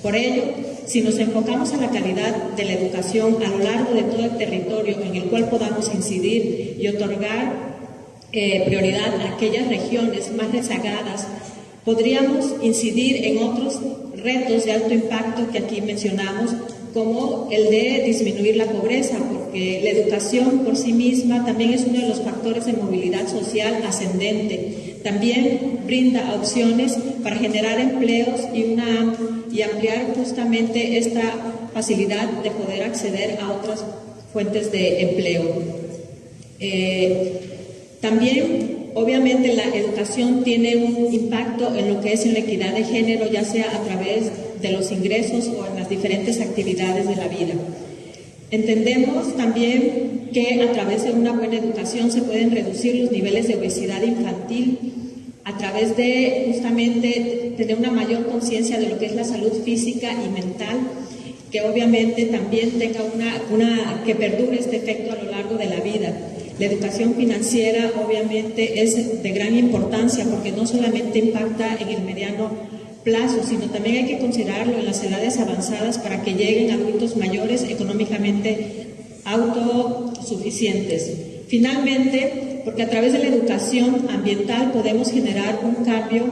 Por ello, si nos enfocamos a la calidad de la educación a lo largo de todo el territorio en el cual podamos incidir y otorgar prioridad a aquellas regiones más rezagadas, podríamos incidir en otros retos de alto impacto que aquí mencionamos, como el de disminuir la pobreza, porque la educación por sí misma también es uno de los factores de movilidad social ascendente. También brinda opciones para generar empleos y ampliar justamente esta facilidad de poder acceder a otras fuentes de empleo. También, obviamente, la educación tiene un impacto en lo que es en la equidad de género, ya sea a través de los ingresos o en las diferentes actividades de la vida. Entendemos también que a través de una buena educación se pueden reducir los niveles de obesidad infantil a través de justamente tener una mayor conciencia de lo que es la salud física y mental, que obviamente también tenga que perdure este efecto a lo largo de la vida. La educación financiera obviamente es de gran importancia porque no solamente impacta en el mediano plazo, sino también hay que considerarlo en las edades avanzadas para que lleguen adultos mayores económicamente autosuficientes. Finalmente, porque a través de la educación ambiental podemos generar un cambio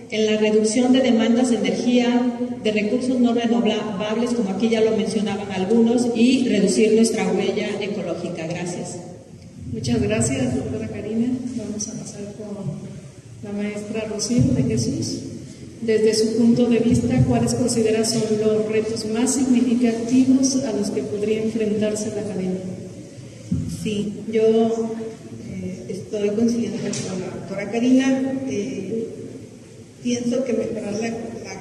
en la reducción de demandas de energía, de recursos no renovables, como aquí ya lo mencionaban algunos, y reducir nuestra huella ecológica. Gracias. Muchas gracias, doctora Karina. Vamos a pasar con la maestra Rocío de Jesús. Desde su punto de vista, ¿cuáles considera son los retos más significativos a los que podría enfrentarse la academia? Sí, yo estoy coincidiendo con la doctora Karina. Pienso que mejorar la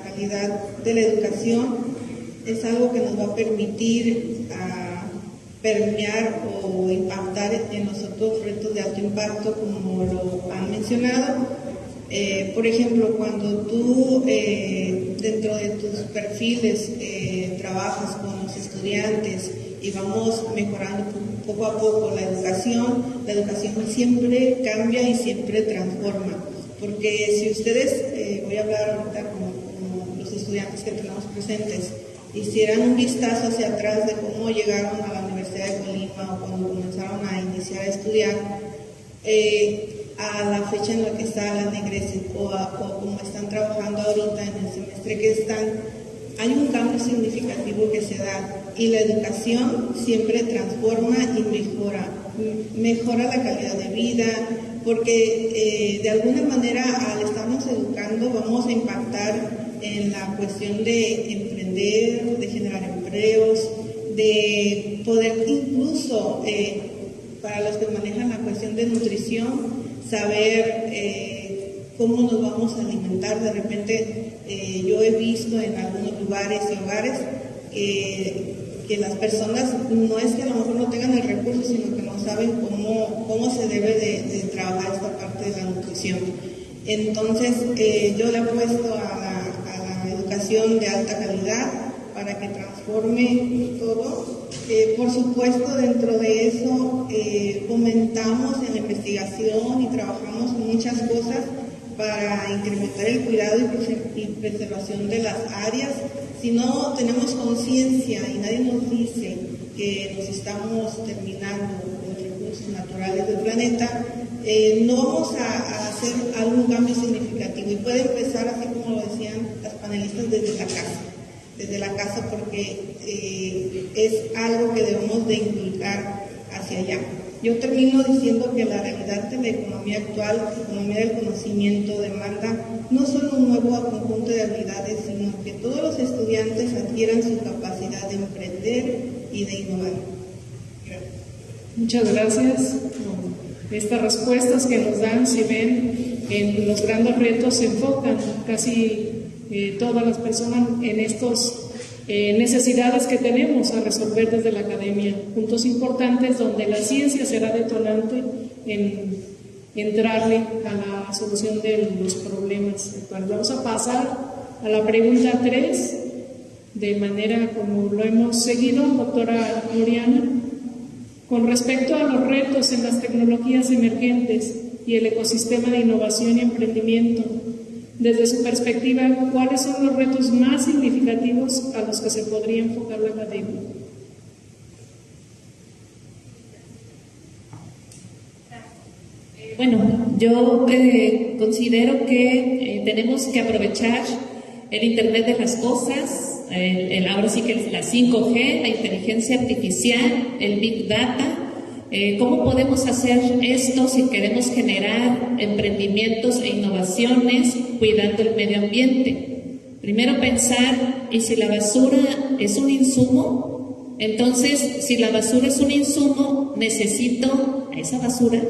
calidad de la educación es algo que nos va a permitir permear o impactar en los otros retos de alto impacto, como lo han mencionado. Por ejemplo, cuando tú dentro de tus perfiles trabajas con los estudiantes y vamos mejorando poco a poco la educación siempre cambia y siempre transforma. Porque si ustedes, voy a hablar ahorita como los estudiantes que tenemos presentes, hicieran un vistazo hacia atrás de cómo llegaron a la Universidad de Colima o cuando comenzaron a iniciar a estudiar, a la fecha en la que está la negrese o como están trabajando ahorita en el semestre que están, hay un cambio significativo que se da y la educación siempre transforma y mejora la calidad de vida, porque de alguna manera al estarnos educando vamos a impactar en la cuestión de emprender, de generar empleos, de poder incluso, para los que manejan la cuestión de nutrición, saber cómo nos vamos a alimentar. De repente yo he visto en algunos lugares y hogares que las personas no es que a lo mejor no tengan el recurso, sino que no saben cómo se debe de trabajar esta parte de la nutrición. Entonces yo le apuesto a la educación de alta calidad para que transforme todo. Por supuesto, dentro de eso fomentamos en la investigación y trabajamos en muchas cosas para incrementar el cuidado y preservación de las áreas. Si no tenemos conciencia y nadie nos dice que nos estamos terminando los recursos naturales del planeta, no vamos a hacer algún cambio significativo y puede empezar, así como lo decían las panelistas desde la casa porque es algo que debemos de inculcar hacia allá. Yo termino diciendo que la realidad de la economía actual, la economía del conocimiento, demanda no solo un nuevo conjunto de habilidades, sino que todos los estudiantes adquieran su capacidad de emprender y de innovar. Muchas gracias. Estas respuestas que nos dan, si ven, en los grandes retos se enfocan casi todas las personas en estos necesidades que tenemos a resolver desde la academia, puntos importantes donde la ciencia será detonante en entrarle a la solución de los problemas actuales. Vamos a pasar a la pregunta 3, de manera como lo hemos seguido, doctora Oriana, con respecto a los retos en las tecnologías emergentes y el ecosistema de innovación y emprendimiento. Desde su perspectiva, ¿cuáles son los retos más significativos a los que se podría enfocar la academia? Bueno, yo considero que tenemos que aprovechar el Internet de las cosas, ahora sí que la 5G, la inteligencia artificial, el Big Data. ¿Cómo podemos hacer esto si queremos generar emprendimientos e innovaciones cuidando el medio ambiente? Primero pensar, ¿y si la basura es un insumo? Entonces, si la basura es un insumo, necesito a esa basura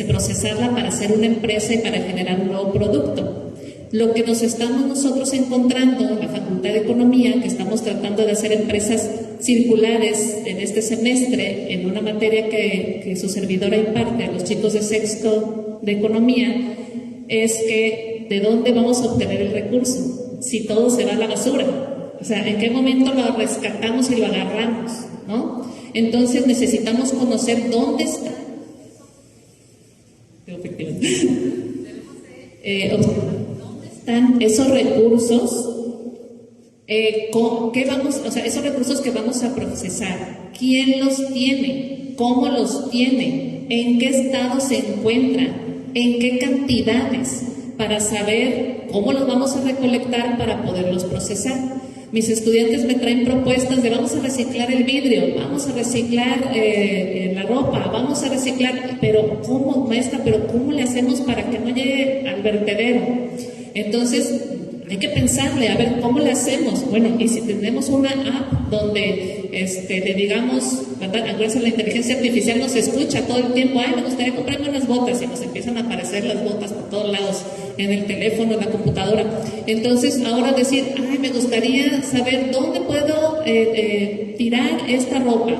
procesarla para hacer una empresa y para generar un nuevo producto. Lo que nos estamos nosotros encontrando en la Facultad de Economía, que estamos tratando de hacer empresas circulares en este semestre, en una materia que su servidora imparte a los chicos de sexto de Economía, es que ¿de dónde vamos a obtener el recurso? Si todo se va a la basura. O sea, ¿en qué momento lo rescatamos y lo agarramos? ¿No? Entonces necesitamos conocer dónde está. ¿Dónde están esos recursos? Esos recursos que vamos a procesar, ¿quién los tiene? ¿Cómo los tiene? ¿En qué estado se encuentran? ¿En qué cantidades? Para saber cómo los vamos a recolectar para poderlos procesar. Mis estudiantes me traen propuestas de vamos a reciclar el vidrio, vamos a reciclar la ropa, vamos a reciclar, pero ¿cómo, maestra? ¿Pero cómo le hacemos para que no llegue al vertedero? Entonces, hay que pensarle, a ver, ¿cómo le hacemos? Bueno, y si tenemos una app donde le digamos, ¿verdad? Acuérdense, la inteligencia artificial nos escucha todo el tiempo, ay, me gustaría comprarme unas botas, y nos empiezan a aparecer las botas por todos lados, en el teléfono, en la computadora. Entonces, ahora decir, ay, me gustaría saber dónde puedo tirar esta ropa.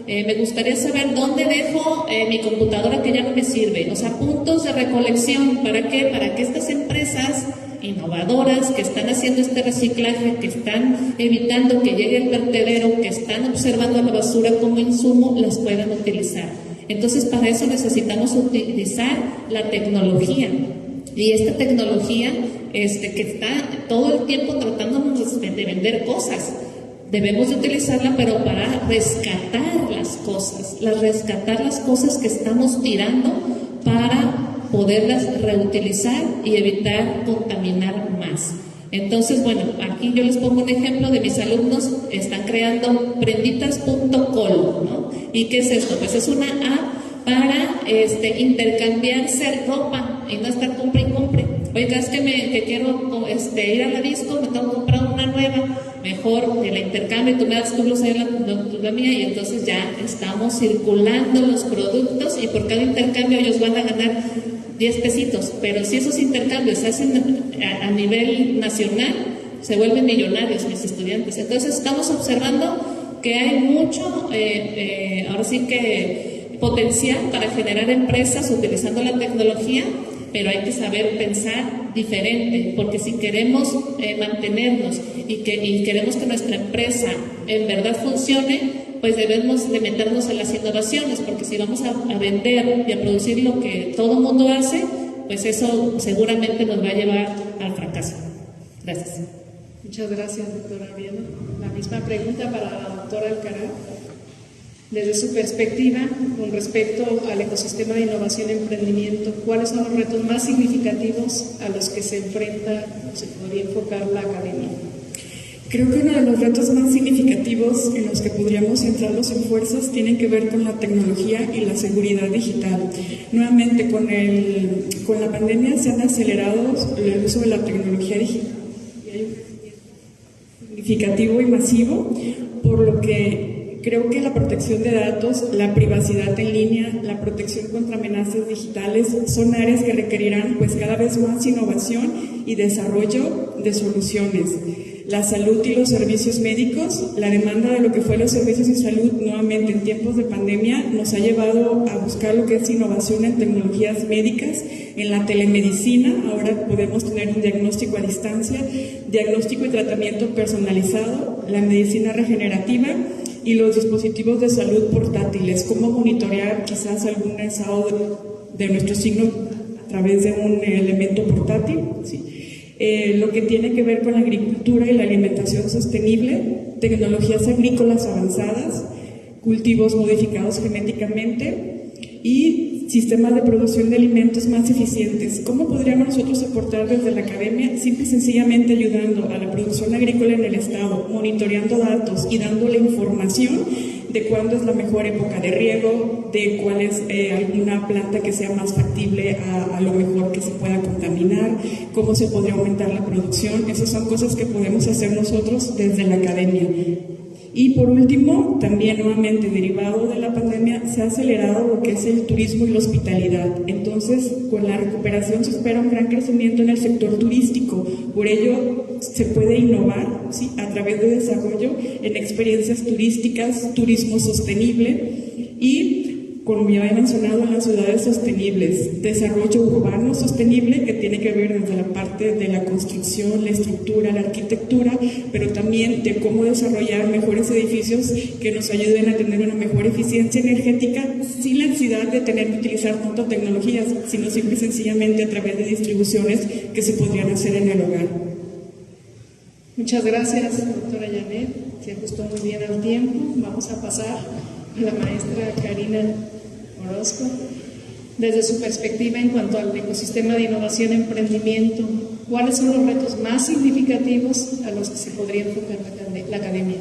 Me gustaría saber dónde dejo mi computadora que ya no me sirve. O sea, puntos de recolección. ¿Para qué? Para que estas empresas innovadoras que están haciendo este reciclaje, que están evitando que llegue el vertedero, que están observando la basura como insumo, las puedan utilizar. Entonces, para eso necesitamos utilizar la tecnología. Y esta tecnología que está todo el tiempo tratándonos de vender cosas, debemos de utilizarla, pero para rescatar las cosas que estamos tirando para poderlas reutilizar y evitar contaminar más. Entonces, bueno, aquí yo les pongo un ejemplo de mis alumnos, están creando prenditas.col, ¿no? ¿Y qué es esto? Pues es una app para intercambiarse ropa y no estar compre y compre. Oiga, es que quiero ir a la disco, me tengo que comprar una nueva, mejor que la intercambio, tú me das tu blusa y la mía, y entonces ya estamos circulando los productos y por cada intercambio ellos van a ganar 10 pesitos, pero si esos intercambios se hacen a nivel nacional, se vuelven millonarios mis estudiantes. Entonces estamos observando que hay mucho, ahora sí que potencial para generar empresas utilizando la tecnología, pero hay que saber pensar diferente, porque si queremos mantenernos y queremos que nuestra empresa en verdad funcione, pues debemos de meternos en las innovaciones, porque si vamos a vender y a producir lo que todo el mundo hace, pues eso seguramente nos va a llevar al fracaso. Gracias. Muchas gracias, doctora Ariana. La misma pregunta para la doctora Alcaraz. Desde su perspectiva, con respecto al ecosistema de innovación y emprendimiento, ¿cuáles son los retos más significativos a los que se enfrenta o se podría enfocar la academia? Creo que uno de los retos más significativos en los que podríamos centrar los esfuerzos tienen que ver con la tecnología y la seguridad digital. Nuevamente, con la pandemia se han acelerado el uso de la tecnología digital y hay un crecimiento significativo y masivo, por lo que creo que la protección de datos, la privacidad en línea, la protección contra amenazas digitales son áreas que requerirán pues cada vez más innovación y desarrollo de soluciones. La salud y los servicios médicos, la demanda de lo que fue los servicios de salud nuevamente en tiempos de pandemia nos ha llevado a buscar lo que es innovación en tecnologías médicas, en la telemedicina. Ahora podemos tener un diagnóstico a distancia, diagnóstico y tratamiento personalizado, la medicina regenerativa y los dispositivos de salud portátiles, cómo monitorear quizás algún estado de nuestro signo a través de un elemento portátil, ¿sí? Lo que tiene que ver con la agricultura y la alimentación sostenible, tecnologías agrícolas avanzadas, cultivos modificados genéticamente y sistemas de producción de alimentos más eficientes. ¿Cómo podríamos nosotros aportar desde la academia? Simple y sencillamente ayudando a la producción agrícola en el Estado, monitoreando datos y dándole información de cuándo es la mejor época de riego, de cuál es alguna planta que sea más factible a lo mejor que se pueda contaminar, cómo se podría aumentar la producción. Esas son cosas que podemos hacer nosotros desde la academia. Y por último, también nuevamente derivado de la pandemia, se ha acelerado lo que es el turismo y la hospitalidad. Entonces, con la recuperación se espera un gran crecimiento en el sector turístico. Por ello, se puede innovar, ¿sí?, a través de desarrollo en experiencias turísticas, turismo sostenible y, como ya he mencionado, en las ciudades sostenibles, desarrollo urbano sostenible que tiene que ver desde la parte de la construcción, la estructura, la arquitectura, pero también de cómo desarrollar mejores edificios que nos ayuden a tener una mejor eficiencia energética sin la necesidad de tener que utilizar tantas tecnologías, sino simple y sencillamente a través de distribuciones que se podrían hacer en el hogar. Muchas gracias, doctora Janet. Se ajustó muy bien al tiempo. Vamos a pasar a la maestra Karina Orozco. Desde su perspectiva en cuanto al ecosistema de innovación y emprendimiento, ¿cuáles son los retos más significativos a los que se podría enfocar la academia?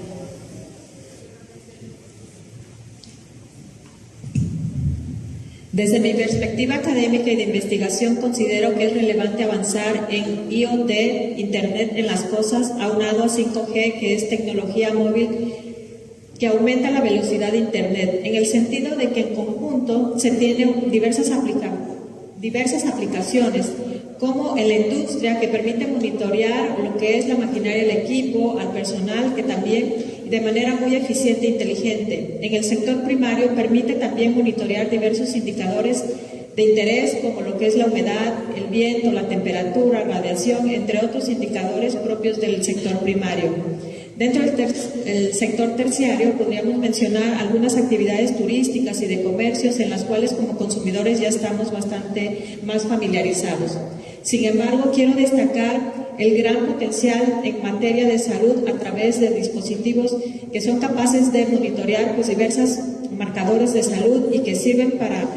Desde mi perspectiva académica y de investigación, considero que es relevante avanzar en IoT, Internet en las Cosas, aunado a 5G, que es tecnología móvil que aumenta la velocidad de Internet, en el sentido de que en conjunto se tienen diversas aplicaciones, como en la industria, que permite monitorear lo que es la maquinaria, el equipo, al personal, que también de manera muy eficiente e inteligente. En el sector primario permite también monitorear diversos indicadores de interés, como lo que es la humedad, el viento, la temperatura, radiación, entre otros indicadores propios del sector primario. Dentro del sector terciario podríamos mencionar algunas actividades turísticas y de comercios en las cuales como consumidores ya estamos bastante más familiarizados. Sin embargo, quiero destacar el gran potencial en materia de salud a través de dispositivos que son capaces de monitorear pues, diversos marcadores de salud y que sirven para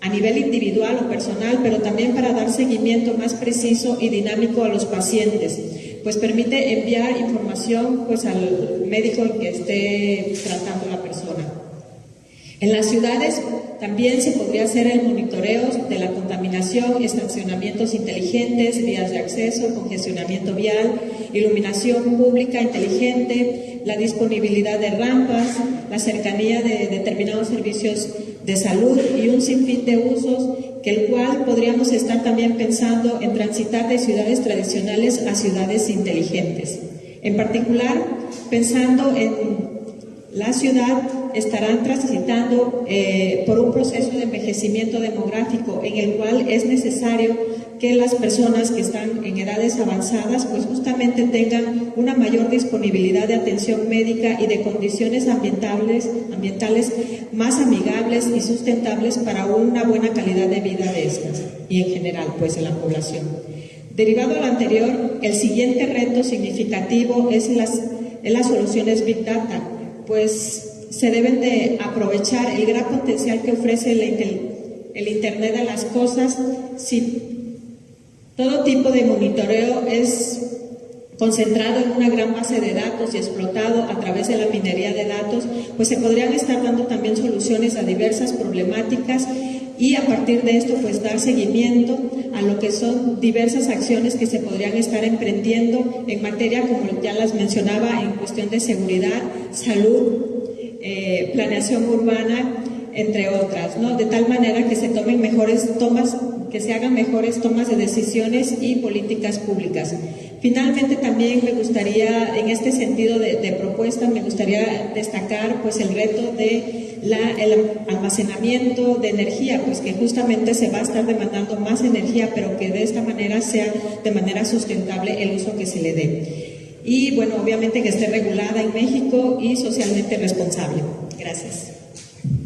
a nivel individual o personal, pero también para dar seguimiento más preciso y dinámico a los pacientes, pues permite enviar información pues, al médico que esté tratando la persona. En las ciudades también se podría hacer el monitoreo de la contaminación, estacionamientos inteligentes, vías de acceso, congestionamiento vial, iluminación pública inteligente, la disponibilidad de rampas, la cercanía de determinados servicios de salud y un sinfín de usos que el cual podríamos estar también pensando en transitar de ciudades tradicionales a ciudades inteligentes. En particular, pensando en la ciudad, estarán transitando por un proceso de envejecimiento demográfico en el cual es necesario que las personas que están en edades avanzadas pues justamente tengan una mayor disponibilidad de atención médica y de condiciones ambientales más amigables y sustentables para una buena calidad de vida de estas y en general pues en la población. Derivado de lo anterior, el siguiente reto significativo es las soluciones Big Data, pues se deben de aprovechar el gran potencial que ofrece el Internet de las cosas. Si todo tipo de monitoreo es concentrado en una gran base de datos y explotado a través de la minería de datos, pues se podrían estar dando también soluciones a diversas problemáticas y a partir de esto pues dar seguimiento a lo que son diversas acciones que se podrían estar emprendiendo en materia, como ya las mencionaba, en cuestión de seguridad, salud, planeación urbana, entre otras, ¿no? De tal manera que se tomen mejores tomas, que se hagan mejores tomas de decisiones y políticas públicas. Finalmente, también me gustaría, en este sentido de propuesta, me gustaría destacar pues el reto de el almacenamiento de energía, pues que justamente se va a estar demandando más energía, pero que de esta manera sea de manera sustentable el uso que se le dé. Y bueno, obviamente que esté regulada en México y socialmente responsable. Gracias.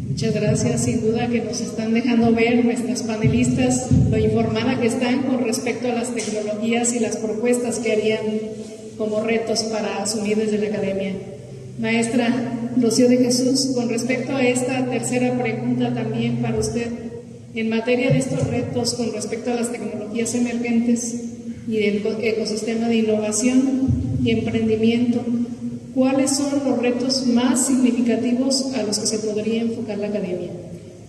Muchas gracias. Sin duda que nos están dejando ver nuestras panelistas lo informada que están con respecto a las tecnologías y las propuestas que harían como retos para asumir desde la academia. Maestra Rocío de Jesús, con respecto a esta tercera pregunta también para usted, en materia de estos retos con respecto a las tecnologías emergentes y del ecosistema de innovación y emprendimiento, ¿cuáles son los retos más significativos a los que se podría enfocar la academia?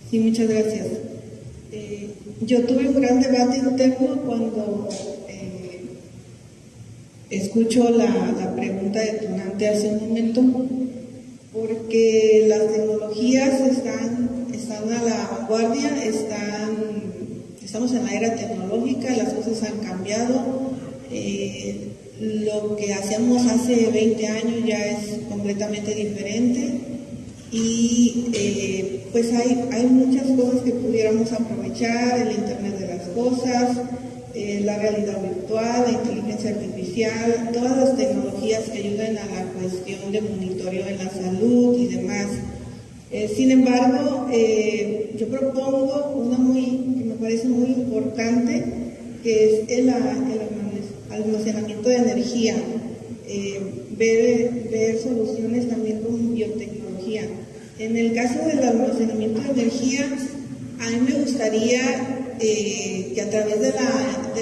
Sí, muchas gracias. Yo tuve un gran debate interno cuando escucho la pregunta detonante hace un momento, porque las tecnologías están a la vanguardia, estamos en la era tecnológica, las cosas han cambiado. Lo que hacíamos hace 20 años ya es completamente diferente y pues hay muchas cosas que pudiéramos aprovechar, el Internet de las cosas, la realidad virtual, la inteligencia artificial, todas las tecnologías que ayuden a la cuestión de monitoreo en la salud y demás. Sin embargo, yo propongo una que me parece muy importante, que es el almacenamiento de energía, ver soluciones también con biotecnología. En el caso del almacenamiento de energía, a mí me gustaría que a través de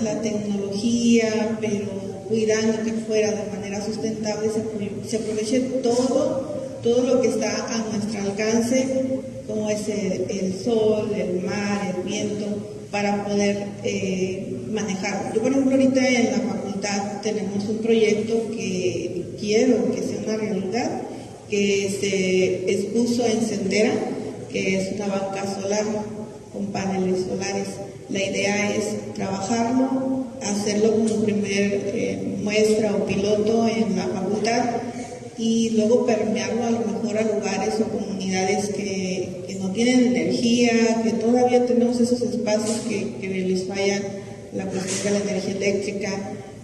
la tecnología, pero cuidando que fuera de manera sustentable, se aproveche todo lo que está a nuestro alcance, como es el sol, el mar, el viento, para poder manejarlo. Yo, por ejemplo, ahorita en la facultad tenemos un proyecto que quiero que sea una realidad, que se expuso en Sendera, que es una banca solar con paneles solares. La idea es trabajarlo, hacerlo como primer muestra o piloto en la facultad y luego permearlo a lo mejor a lugares o comunidades que no tienen energía, que todavía tenemos esos espacios que les falla la cuestión de la energía eléctrica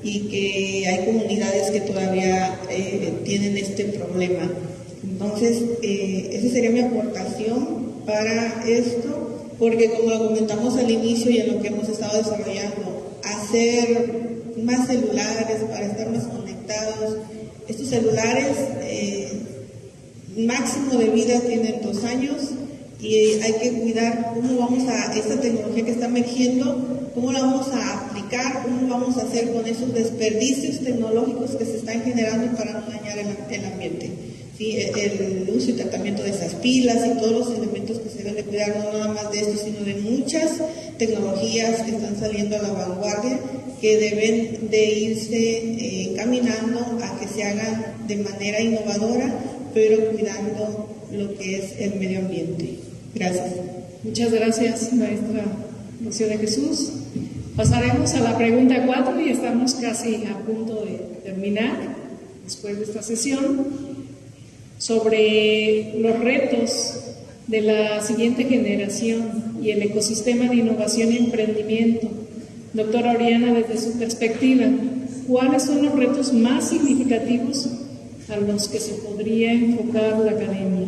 y que hay comunidades que todavía tienen este problema. Entonces, esa sería mi aportación para esto, porque como lo comentamos al inicio y en lo que hemos estado desarrollando, hacer más celulares para estar más conectados. Estos celulares máximo de vida tienen 2 años y hay que cuidar cómo vamos esta tecnología que está emergiendo, cómo la vamos a aplicar, cómo vamos a hacer con esos desperdicios tecnológicos que se están generando para no dañar el ambiente. ¿Sí? El uso y tratamiento de esas pilas y todos los elementos que se deben de cuidar, no nada más de esto, sino de muchas tecnologías que están saliendo a la vanguardia, que deben de irse caminando a que se hagan de manera innovadora, pero cuidando lo que es el medio ambiente. Gracias. Muchas gracias, maestra Rocío de Jesús. Pasaremos a la pregunta 4 y estamos casi a punto de terminar después de esta sesión, sobre los retos de la siguiente generación y el ecosistema de innovación y emprendimiento. Doctora Oriana, desde su perspectiva, ¿cuáles son los retos más significativos a los que se podría enfocar la academia?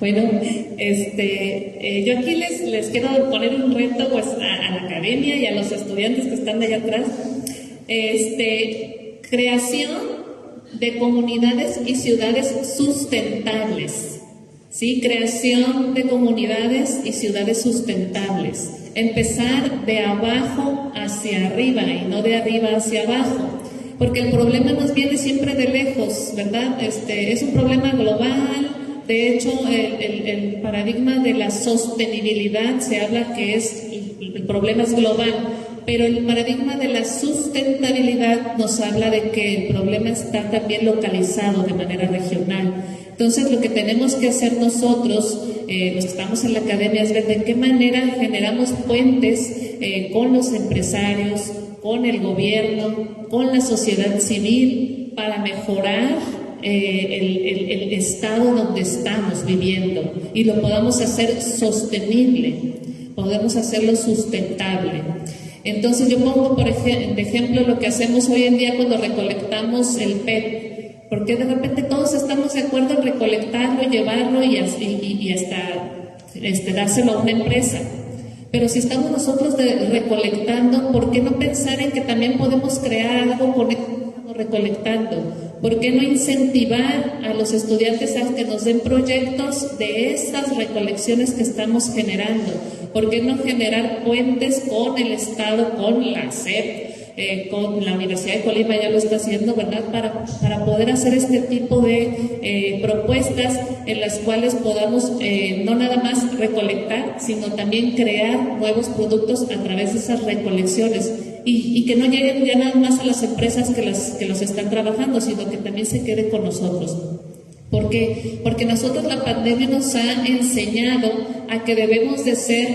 Bueno, yo aquí les quiero poner un reto pues, a la academia y a los estudiantes que están de allá atrás. Creación de comunidades y ciudades sustentables. ¿Sí? Creación de comunidades y ciudades sustentables. Empezar de abajo hacia arriba y no de arriba hacia abajo. Porque el problema nos viene siempre de lejos, ¿verdad? Es un problema global. De hecho, el paradigma de la sostenibilidad se habla que el problema es global, pero el paradigma de la sustentabilidad nos habla de que el problema está también localizado de manera regional. Entonces, lo que tenemos que hacer nosotros, los que estamos en la academia, es ver de qué manera generamos puentes con los empresarios, con el gobierno, con la sociedad civil, para mejorar el estado donde estamos viviendo y lo podamos hacer sostenible, podemos hacerlo sustentable. Entonces yo pongo por ejemplo lo que hacemos hoy en día cuando recolectamos el PET, porque de repente todos estamos de acuerdo en recolectarlo, llevarlo y hasta dárselo a una empresa. Pero si estamos nosotros recolectando, ¿por qué no pensar en que también podemos crear algo con esto que estamos recolectando? ¿Por qué no incentivar a los estudiantes a que nos den proyectos de estas recolecciones que estamos generando? ¿Por qué no generar puentes con el Estado, con la SEP, con la Universidad de Colima ya lo está haciendo, ¿verdad? Para poder hacer este tipo de propuestas en las cuales podamos no nada más recolectar, sino también crear nuevos productos a través de esas recolecciones y que no lleguen ya nada más a las empresas que los están trabajando, sino que también se quede con nosotros. ¿Por qué? Porque nosotros la pandemia nos ha enseñado a que debemos de ser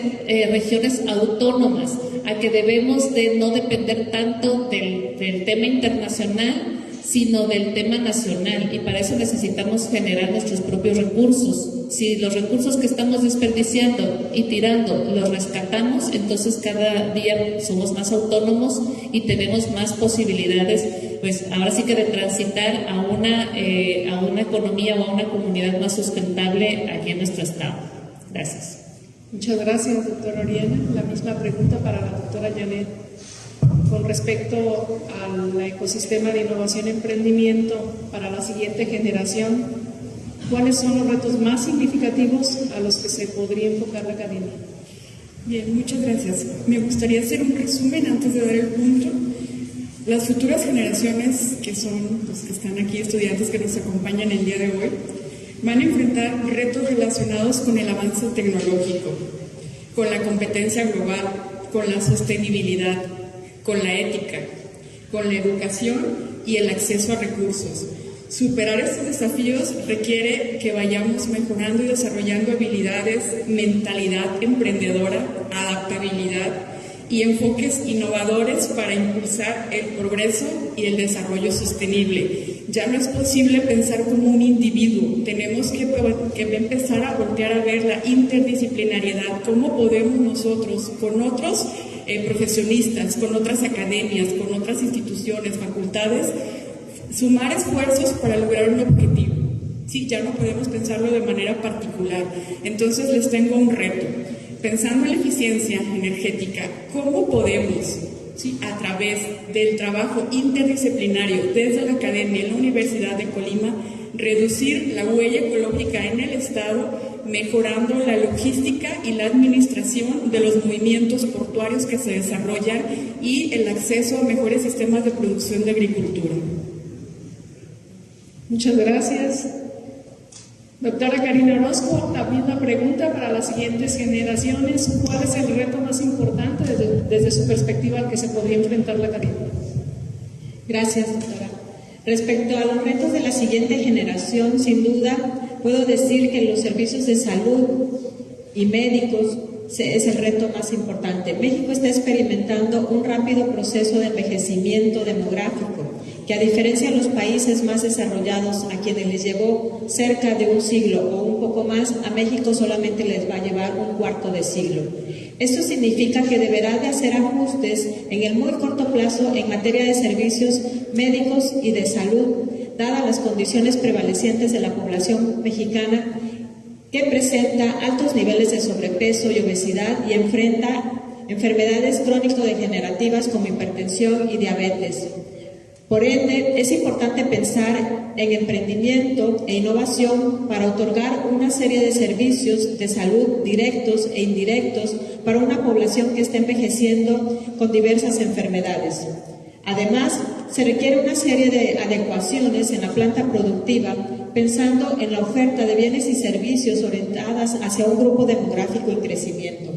regiones autónomas, a que debemos de no depender tanto del tema internacional, sino del tema nacional, y para eso necesitamos generar nuestros propios recursos. Si los recursos que estamos desperdiciando y tirando los rescatamos, entonces cada día somos más autónomos y tenemos más posibilidades, pues ahora sí que de transitar a una economía o a una comunidad más sustentable aquí en nuestro estado. Gracias. Muchas gracias, doctora Oriana. La misma pregunta para la doctora Janet. Con respecto al ecosistema de innovación y emprendimiento para la siguiente generación, ¿cuáles son los retos más significativos a los que se podría enfocar la academia? Bien, muchas gracias. Me gustaría hacer un resumen antes de dar el punto. Las futuras generaciones, que son los que están aquí, estudiantes que nos acompañan el día de hoy, van a enfrentar retos relacionados con el avance tecnológico, con la competencia global, con la sostenibilidad, con la ética, con la educación y el acceso a recursos. Superar estos desafíos requiere que vayamos mejorando y desarrollando habilidades, mentalidad emprendedora, adaptabilidad y enfoques innovadores para impulsar el progreso y el desarrollo sostenible. Ya no es posible pensar como un individuo, tenemos que empezar a voltear a ver la interdisciplinariedad, cómo podemos nosotros con otros profesionistas, con otras academias, con otras instituciones, facultades, sumar esfuerzos para lograr un objetivo. Sí, ya no podemos pensarlo de manera particular. Entonces les tengo un reto. Pensando en la eficiencia energética, ¿cómo podemos, a través del trabajo interdisciplinario desde la academia en la Universidad de Colima, reducir la huella ecológica en el Estado, mejorando la logística y la administración de los movimientos portuarios que se desarrollan y el acceso a mejores sistemas de producción de agricultura? Muchas gracias. Doctora Karina Orozco, la misma pregunta para las siguientes generaciones. ¿Cuál es el reto más importante desde su perspectiva al que se podría enfrentar la academia? Gracias, doctora. Respecto a los retos de la siguiente generación, sin duda, puedo decir que los servicios de salud y médicos es el reto más importante. México está experimentando un rápido proceso de envejecimiento demográfico, que a diferencia de los países más desarrollados, a quienes les llevó cerca de un siglo o un poco más, a México solamente les va a llevar un cuarto de siglo. Esto significa que deberá de hacer ajustes en el muy corto plazo en materia de servicios médicos y de salud, dadas las condiciones prevalecientes de la población mexicana, que presenta altos niveles de sobrepeso y obesidad y enfrenta enfermedades crónico-degenerativas como hipertensión y diabetes. Por ende, es importante pensar en emprendimiento e innovación para otorgar una serie de servicios de salud directos e indirectos para una población que está envejeciendo con diversas enfermedades. Además, se requiere una serie de adecuaciones en la planta productiva, pensando en la oferta de bienes y servicios orientadas hacia un grupo demográfico en crecimiento.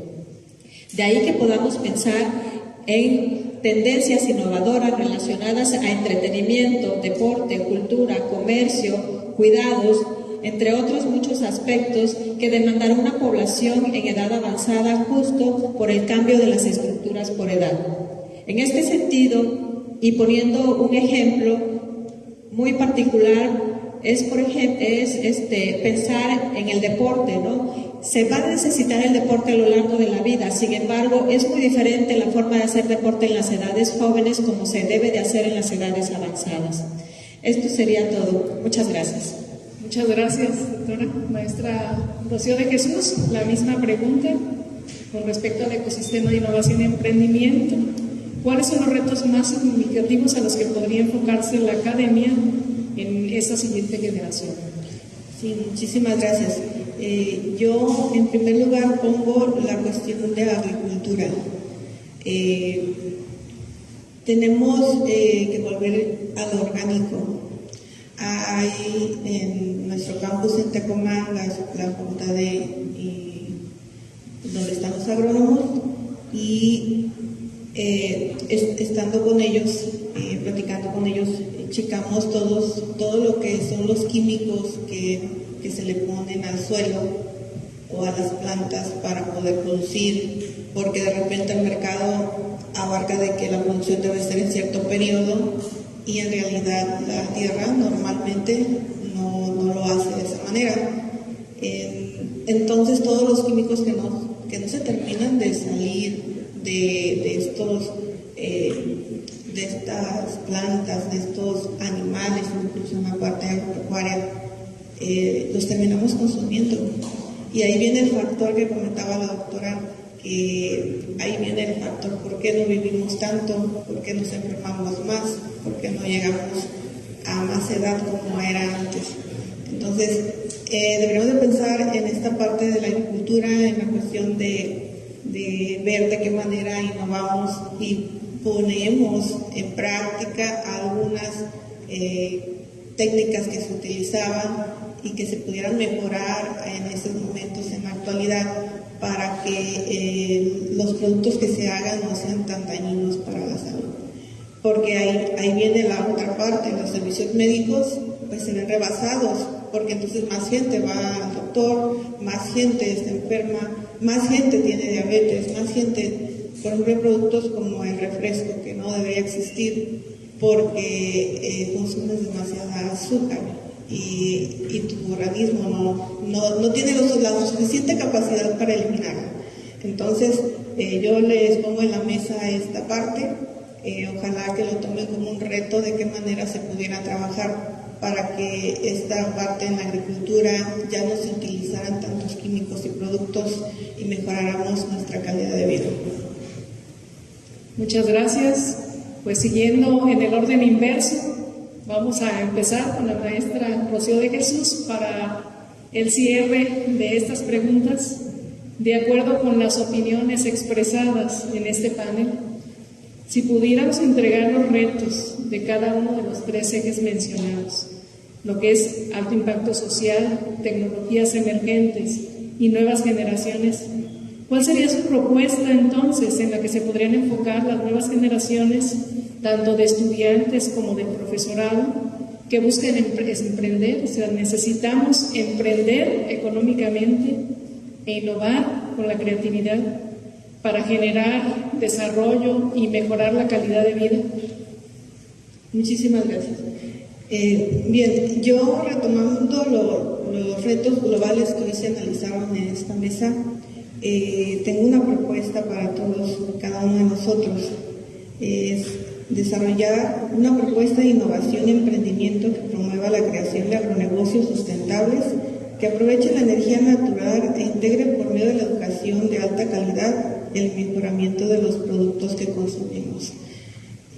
De ahí que podamos pensar en tendencias innovadoras relacionadas a entretenimiento, deporte, cultura, comercio, cuidados, entre otros muchos aspectos que demandará una población en edad avanzada justo por el cambio de las estructuras por edad. En este sentido, y poniendo un ejemplo muy particular, es pensar en el deporte, ¿no? Se va a necesitar el deporte a lo largo de la vida, sin embargo, es muy diferente la forma de hacer deporte en las edades jóvenes como se debe de hacer en las edades avanzadas. Esto sería todo. Muchas gracias. Muchas gracias, doctora. Maestra Rocío de Jesús, la misma pregunta con respecto al ecosistema de innovación y emprendimiento. ¿Cuáles son los retos más significativos a los que podría enfocarse la academia en esta siguiente generación? Sí, muchísimas gracias. Yo, en primer lugar, pongo la cuestión de agricultura. Tenemos que volver a lo orgánico. Hay en nuestro campus en Tecomán, la facultad donde están los agrónomos, y estando con ellos, platicando con ellos, checamos todo lo que son los químicos que se le ponen al suelo o a las plantas para poder producir, porque de repente el mercado abarca de que la producción debe ser en cierto periodo y en realidad la tierra normalmente no lo hace de esa manera. Entonces todos los químicos que no se terminan de salir de estas plantas, de estos animales, incluso en la parte agropecuaria, los terminamos consumiendo. Y ahí viene el factor que comentaba la doctora, que ahí viene el factor por qué no vivimos tanto, por qué nos enfermamos más, por qué no llegamos a más edad como era antes. Entonces, deberíamos de pensar en esta parte de la agricultura, en la cuestión de ver de qué manera innovamos y ponemos en práctica algunas técnicas que se utilizaban y que se pudieran mejorar en esos momentos en la actualidad para que los productos que se hagan no sean tan dañinos para la salud. Porque ahí viene la otra parte, los servicios médicos pues se ven rebasados, porque entonces más gente va al doctor, más gente está enferma, más gente tiene diabetes, más gente, por ejemplo, hay productos como el refresco que no debería existir porque consumes demasiada azúcar y tu organismo no tiene la suficiente capacidad para eliminarla. Entonces yo les pongo en la mesa esta parte, ojalá que lo tomen como un reto de qué manera se pudiera trabajar para que esta parte en la agricultura ya no se utilizaran tantos químicos y productos y mejoráramos nuestra calidad de vida. Muchas gracias. Pues siguiendo en el orden inverso, vamos a empezar con la maestra Rocío de Jesús para el cierre de estas preguntas. De acuerdo con las opiniones expresadas en este panel, si pudiéramos entregar los retos de cada uno de los 3 ejes mencionados, lo que es alto impacto social, tecnologías emergentes y nuevas generaciones, ¿cuál sería su propuesta entonces en la que se podrían enfocar las nuevas generaciones, tanto de estudiantes como de profesorado, que busquen emprender? O sea, necesitamos emprender económicamente e innovar con la creatividad para generar desarrollo y mejorar la calidad de vida. Muchísimas gracias. Bien, yo retomando los retos globales que hoy se analizaron en esta mesa, tengo una propuesta para todos, cada uno de nosotros. Es desarrollar una propuesta de innovación y emprendimiento que promueva la creación de agronegocios sustentables, que aproveche la energía natural e integre por medio de la educación de alta calidad el mejoramiento de los productos que consumimos.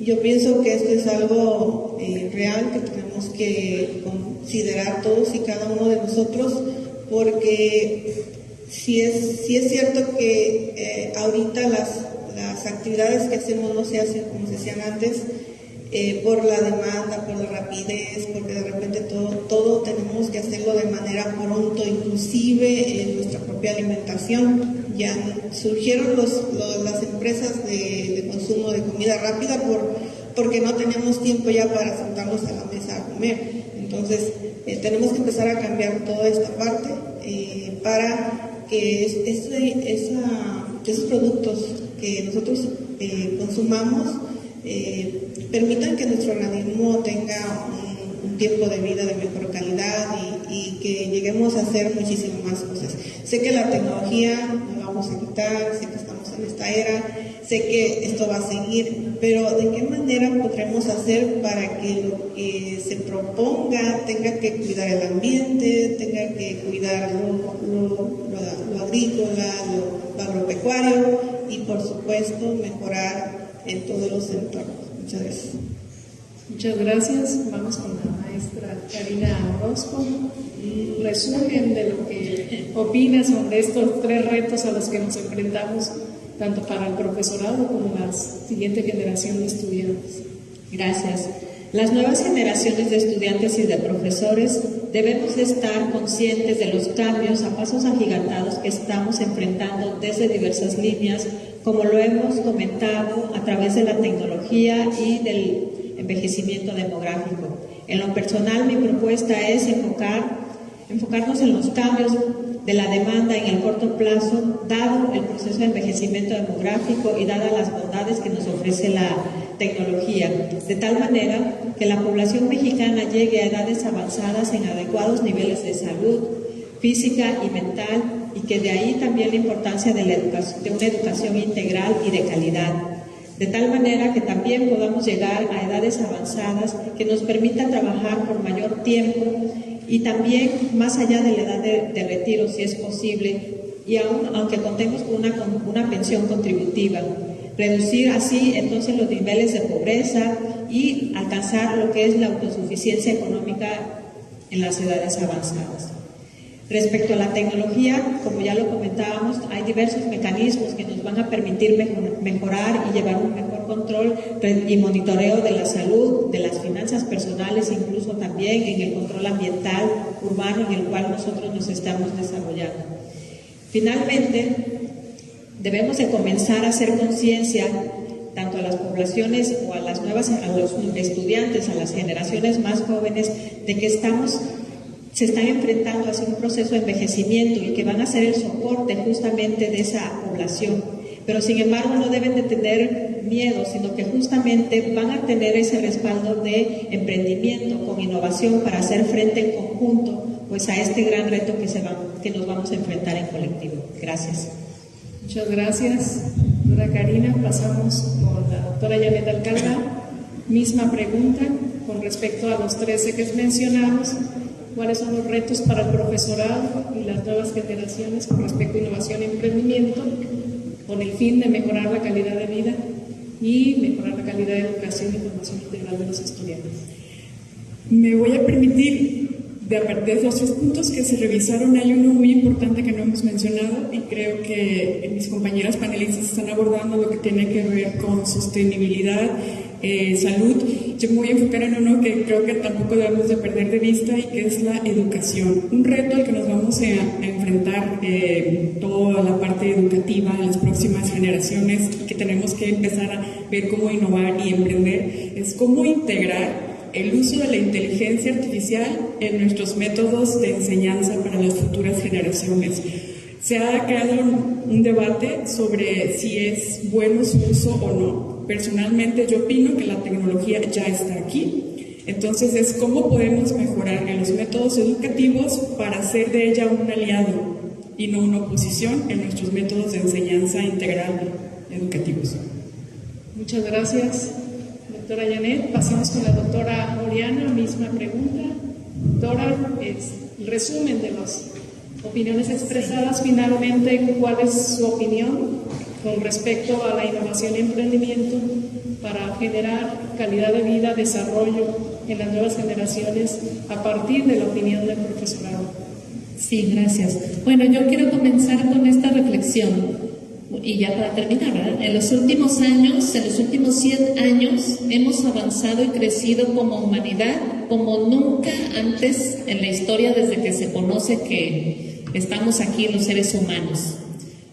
Yo pienso que esto es algo real que tenemos que considerar todos y cada uno de nosotros, porque sí es cierto que ahorita las actividades que hacemos no se hacen como se hacían antes, por la demanda, por la rapidez, porque de repente todo tenemos que hacerlo de manera pronto, inclusive en nuestra propia alimentación. Ya surgieron las empresas de consumo de comida rápida porque no tenemos tiempo ya para sentarnos a la mesa a comer. Entonces tenemos que empezar a cambiar toda esta parte para que esos productos que nosotros consumamos permitan que nuestro organismo tenga un tiempo de vida de mejor calidad y que lleguemos a hacer muchísimas más cosas. Sé que la tecnología no la vamos a quitar, sé que estamos en esta era, sé que esto va a seguir, pero ¿de qué manera podremos hacer para que lo que se proponga tenga que cuidar el ambiente, tenga que cuidar lo agrícola, lo agropecuario y por supuesto mejorar en todos los entornos? Muchas gracias. Muchas gracias. Vamos con la maestra Karina Orozco. Un resumen de lo que opina sobre estos 3 retos a los que nos enfrentamos, tanto para el profesorado como la siguiente generación de estudiantes. Gracias. Las nuevas generaciones de estudiantes y de profesores debemos de estar conscientes de los cambios a pasos agigantados que estamos enfrentando desde diversas líneas, como lo hemos comentado a través de la tecnología y del envejecimiento demográfico. En lo personal, mi propuesta es enfocarnos en los cambios de la demanda en el corto plazo, dado el proceso de envejecimiento demográfico y dadas las bondades que nos ofrece la tecnología, de tal manera que la población mexicana llegue a edades avanzadas en adecuados niveles de salud física y mental, y que de ahí también la importancia de una educación integral y de calidad, de tal manera que también podamos llegar a edades avanzadas que nos permitan trabajar por mayor tiempo y también más allá de la edad de retiro, si es posible, y aunque contemos con una pensión contributiva, reducir así entonces los niveles de pobreza y alcanzar lo que es la autosuficiencia económica en las edades avanzadas. Respecto a la tecnología, como ya lo comentábamos, hay diversos mecanismos que nos van a permitir mejorar y llevar un mejor control y monitoreo de la salud, de las finanzas personales, incluso también en el control ambiental urbano en el cual nosotros nos estamos desarrollando. Finalmente, debemos de comenzar a hacer conciencia tanto a las poblaciones o a los estudiantes, a las generaciones más jóvenes, de que se están enfrentando hacia un proceso de envejecimiento y que van a ser el soporte justamente de esa población. Pero sin embargo no deben de tener miedo, sino que justamente van a tener ese respaldo de emprendimiento con innovación para hacer frente en conjunto pues a este gran reto que nos vamos a enfrentar en colectivo. Gracias. Muchas gracias, doctora Karina. Pasamos con la doctora Janet Alcalá. Misma pregunta con respecto a los 3 ejes mencionados. ¿Cuáles son los retos para el profesorado y las nuevas generaciones con respecto a innovación y emprendimiento, con el fin de mejorar la calidad de vida y mejorar la calidad de educación y formación integral de los estudiantes? Me voy a permitir, de los 3 puntos que se revisaron, hay uno muy importante que no hemos mencionado y creo que mis compañeras panelistas están abordando lo que tiene que ver con sostenibilidad, salud. Yo me voy a enfocar en uno que creo que tampoco debemos de perder de vista y que es la educación. Un reto al que nos vamos a enfrentar toda la parte educativa en las próximas generaciones, que tenemos que empezar a ver cómo innovar y emprender, es cómo integrar el uso de la inteligencia artificial en nuestros métodos de enseñanza para las futuras generaciones. Se ha creado un debate sobre si es bueno su uso o no. Personalmente yo opino que la tecnología ya está aquí. Entonces es cómo podemos mejorar en los métodos educativos para hacer de ella un aliado y no una oposición en nuestros métodos de enseñanza integral educativos. Muchas gracias, doctora Janet. Pasamos con la doctora Oriana, misma pregunta. Doctora, el resumen de las opiniones expresadas, finalmente, ¿cuál es su opinión con respecto a la innovación y emprendimiento para generar calidad de vida, desarrollo en las nuevas generaciones a partir de la opinión del profesorado. Sí, gracias. Bueno, yo quiero comenzar con esta reflexión y ya para terminar, ¿verdad? En los últimos años, en los últimos 100 años, hemos avanzado y crecido como humanidad como nunca antes en la historia desde que se conoce que estamos aquí los seres humanos.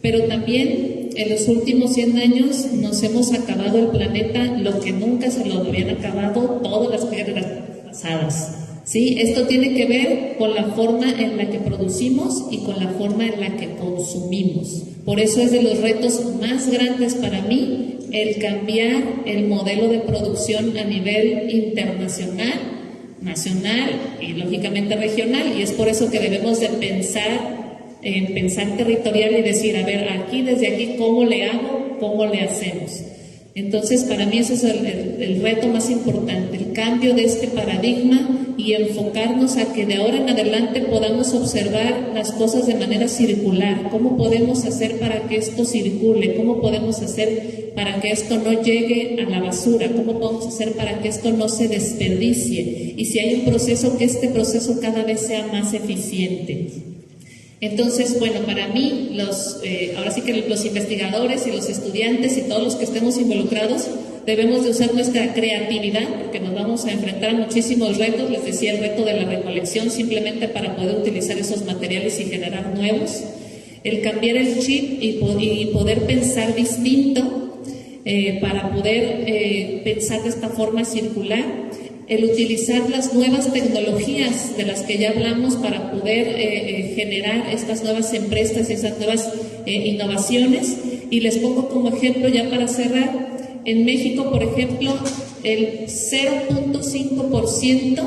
Pero también en los últimos 100 años nos hemos acabado el planeta lo que nunca se lo habían acabado todas las generaciones pasadas. ¿Sí? Esto tiene que ver con la forma en la que producimos y con la forma en la que consumimos. Por eso es de los retos más grandes para mí el cambiar el modelo de producción a nivel internacional, nacional y lógicamente regional. Y es por eso que debemos de pensar territorial y decir, a ver, aquí, desde aquí, ¿cómo le hago? ¿Cómo le hacemos? Entonces, para mí ese es el reto más importante, el cambio de este paradigma y enfocarnos a que de ahora en adelante podamos observar las cosas de manera circular. ¿Cómo podemos hacer para que esto circule? ¿Cómo podemos hacer para que esto no llegue a la basura? ¿Cómo podemos hacer para que esto no se desperdicie? Y si hay un proceso, que este proceso cada vez sea más eficiente. Entonces, bueno, para mí, ahora sí que los investigadores y los estudiantes y todos los que estemos involucrados debemos de usar nuestra creatividad porque nos vamos a enfrentar a muchísimos retos. Les decía, el reto de la recolección, simplemente para poder utilizar esos materiales y generar nuevos, el cambiar el chip y poder pensar distinto para poder pensar de esta forma circular, el utilizar las nuevas tecnologías de las que ya hablamos para poder generar estas nuevas empresas, esas nuevas innovaciones. Y les pongo como ejemplo, ya para cerrar, en México, por ejemplo, el 0.5%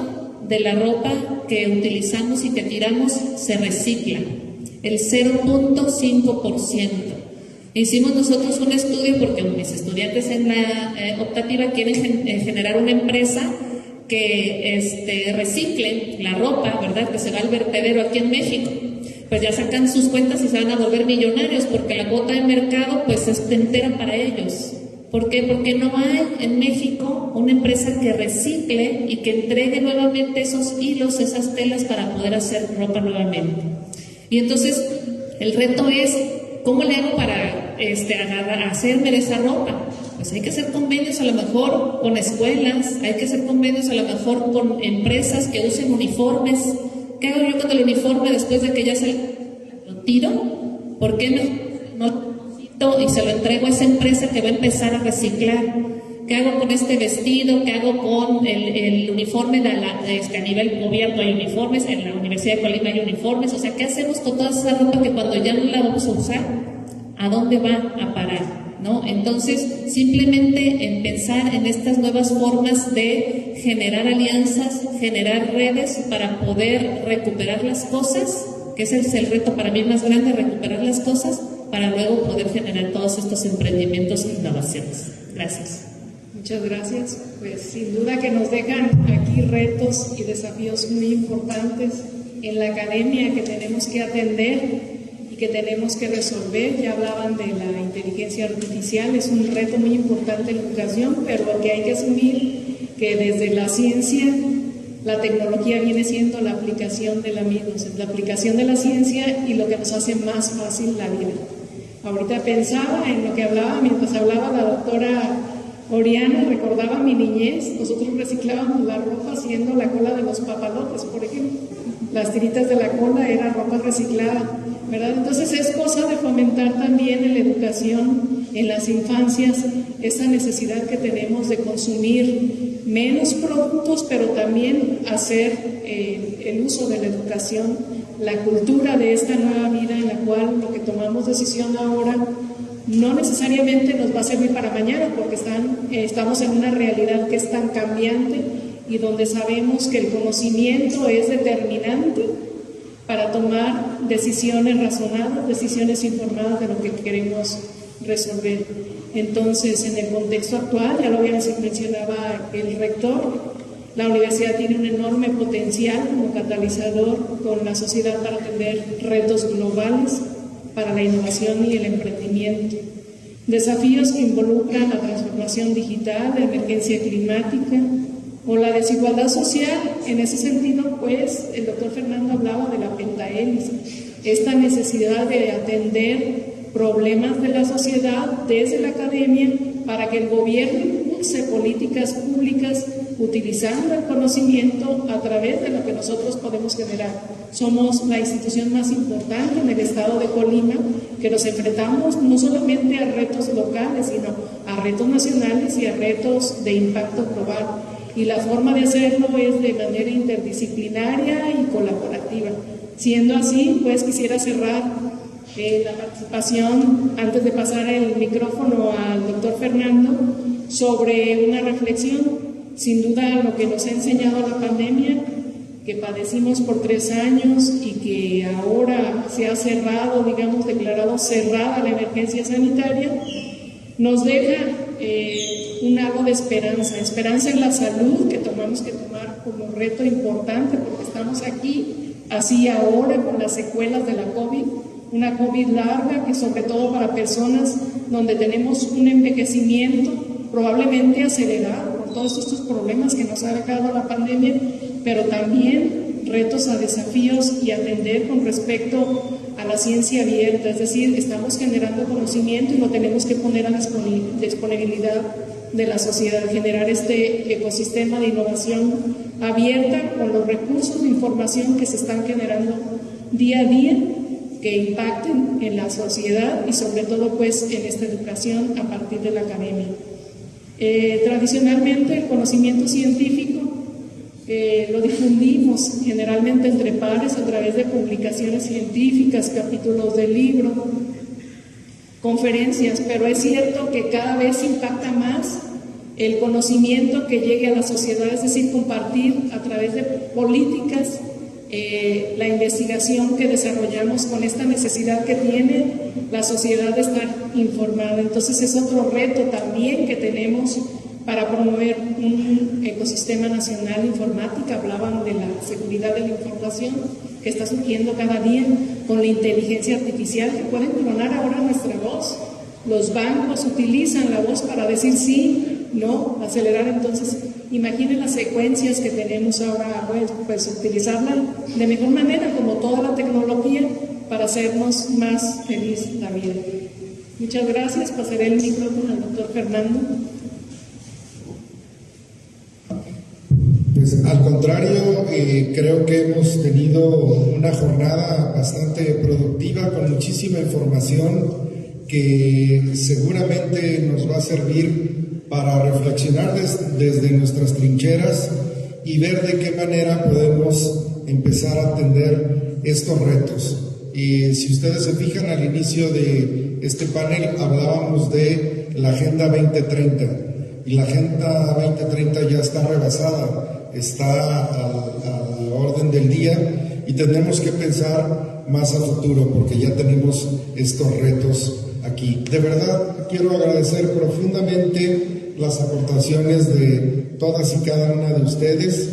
de la ropa que utilizamos y que tiramos se recicla, el 0.5%. Hicimos nosotros un estudio porque mis estudiantes en la optativa quieren generar una empresa que recicle la ropa, ¿verdad?, que se va al vertedero aquí en México. Pues ya sacan sus cuentas y se van a volver millonarios porque la cuota de mercado pues es entera para ellos. ¿Por qué? Porque no hay en México una empresa que recicle y que entregue nuevamente esos hilos, esas telas para poder hacer ropa nuevamente. Y entonces el reto es, ¿cómo le hago para hacerme de esa ropa? Pues hay que hacer convenios a lo mejor con escuelas, hay que hacer convenios a lo mejor con empresas que usen uniformes. ¿Qué hago yo con el uniforme después de que ya se lo tiro? ¿Por qué no lo quito y se lo entrego a esa empresa que va a empezar a reciclar? ¿Qué hago con este vestido? ¿Qué hago con el uniforme a nivel gobierno? Hay uniformes, en la Universidad de Colima hay uniformes. O sea, ¿qué hacemos con toda esa ropa que cuando ya no la vamos a usar, a dónde va a parar? ¿No? Entonces, simplemente en pensar en estas nuevas formas de generar alianzas, generar redes para poder recuperar las cosas, que ese es el reto para mí más grande, recuperar las cosas para luego poder generar todos estos emprendimientos e innovaciones. Gracias. Muchas gracias. Pues sin duda que nos dejan aquí retos y desafíos muy importantes en la academia que tenemos que atender y que tenemos que resolver. Ya hablaban de la inteligencia artificial, es un reto muy importante en la educación, pero que hay que asumir que desde la ciencia, la tecnología viene siendo la aplicación de la misma, la aplicación de la ciencia y lo que nos hace más fácil la vida. Ahorita pensaba en lo que hablaba, mientras hablaba la doctora Oriana, recordaba mi niñez. Nosotros reciclábamos la ropa haciendo la cola de los papalotes, por ejemplo. Las tiritas de la cola era ropa reciclada, ¿verdad? Entonces es cosa de fomentar también en la educación, en las infancias, esa necesidad que tenemos de consumir menos productos, pero también hacer el uso de la educación, la cultura de esta nueva vida en la cual lo que tomamos decisión ahora no necesariamente nos va a servir para mañana, porque estamos en una realidad que es tan cambiante y donde sabemos que el conocimiento es determinante para tomar decisiones razonadas, decisiones informadas de lo que queremos resolver. Entonces, en el contexto actual, ya lo mencionaba el rector, la universidad tiene un enorme potencial como catalizador con la sociedad para atender retos globales para la innovación y el emprendimiento. desafíos que involucran la transformación digital, la emergencia climática o la desigualdad social. En ese sentido, pues, el doctor Fernando hablaba de la pentahélice, esta necesidad de atender problemas de la sociedad desde la academia para que el gobierno impulse políticas públicas utilizando el conocimiento a través de lo que nosotros podemos generar. Somos la institución más importante en el estado de Colima, que nos enfrentamos no solamente a retos locales, sino a retos nacionales y a retos de impacto global. Y la forma de hacerlo es de manera interdisciplinaria y colaborativa. Siendo así, pues quisiera cerrar la participación, antes de pasar el micrófono al doctor Fernando, sobre una reflexión. Sin duda, lo que nos ha enseñado la pandemia, que padecimos por 3 años y que ahora se ha cerrado, digamos, declarado cerrada la emergencia sanitaria, nos deja un halo de esperanza, esperanza en la salud, que tomamos que tomar como reto importante, porque estamos aquí, así ahora, con las secuelas de la COVID, una COVID larga, que sobre todo para personas donde tenemos un envejecimiento probablemente acelerado por todos estos problemas que nos ha dejado la pandemia, pero también retos a desafíos y atender con respecto a la ciencia abierta, es decir, estamos generando conocimiento y lo tenemos que poner a la disponibilidad de la sociedad, generar este ecosistema de innovación abierta con los recursos de información que se están generando día a día, que impacten en la sociedad y sobre todo pues en esta educación a partir de la academia. Tradicionalmente el conocimiento científico lo difundimos generalmente entre pares a través de publicaciones científicas, capítulos de libro, conferencias, pero es cierto que cada vez impacta más el conocimiento que llegue a la sociedad, es decir, compartir a través de políticas la investigación que desarrollamos con esta necesidad que tiene la sociedad de estar informada. Entonces es otro reto también que tenemos para promover un ecosistema nacional de informática. Hablaban de la seguridad de la información que está surgiendo cada día con la inteligencia artificial, que pueden clonar ahora nuestra voz. Los bancos utilizan la voz para decir sí, no, acelerar. Entonces, imaginen las secuencias que tenemos ahora, pues utilizarla de mejor manera, como toda la tecnología, para hacernos más feliz la vida. Muchas gracias. Pasaré el micrófono al doctor Fernando. Pues al contrario, creo que hemos tenido una jornada bastante productiva con muchísima información que seguramente nos va a servir para reflexionar desde nuestras trincheras y ver de qué manera podemos empezar a atender estos retos. Si ustedes se fijan, al inicio de este panel hablábamos de la Agenda 2030 y la Agenda 2030 ya está rebasada, está a la orden del día y tenemos que pensar más a futuro porque ya tenemos estos retos aquí. De verdad quiero agradecer profundamente las aportaciones de todas y cada una de ustedes.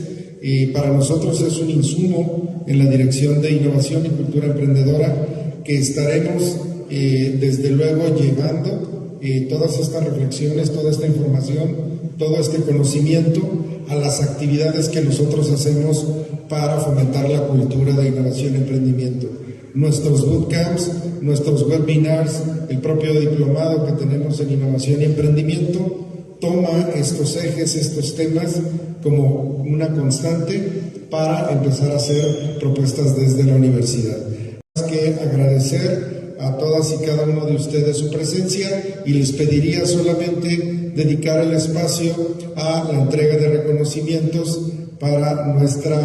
Para nosotros es un insumo en la Dirección de Innovación y Cultura Emprendedora que estaremos desde luego llevando todas estas reflexiones, toda esta información, todo este conocimiento a las actividades que nosotros hacemos para fomentar la cultura de innovación y emprendimiento. Nuestros bootcamps, nuestros webinars, el propio diplomado que tenemos en innovación y emprendimiento toma estos ejes, estos temas como una constante para empezar a hacer propuestas desde la universidad. Que agradecer a todas y cada uno de ustedes su presencia y les pediría solamente dedicar el espacio a la entrega de reconocimientos para nuestra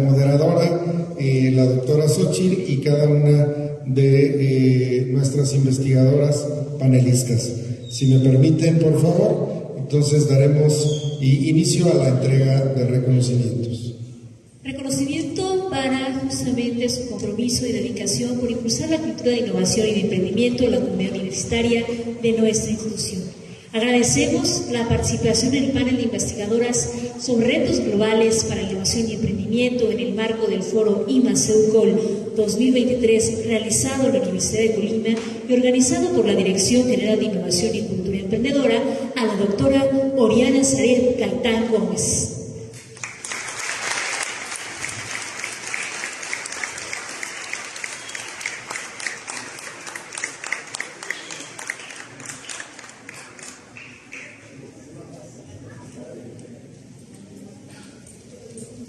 moderadora, la doctora Xochitl, y cada una de nuestras investigadoras panelistas. Si me permiten, por favor, entonces daremos inicio a la entrega de reconocimientos. Reconocimiento para justamente su compromiso y dedicación por impulsar la cultura de innovación y de emprendimiento en la comunidad universitaria de nuestra institución. Agradecemos la participación en el panel de investigadoras sobre retos globales para la innovación y emprendimiento en el marco del foro IMA-CEUCOL 2023 realizado en la Universidad de Colima y organizado por la Dirección General de Innovación y Cultura Emprendedora, a la doctora Oriana Zaret Gaitán Gómez.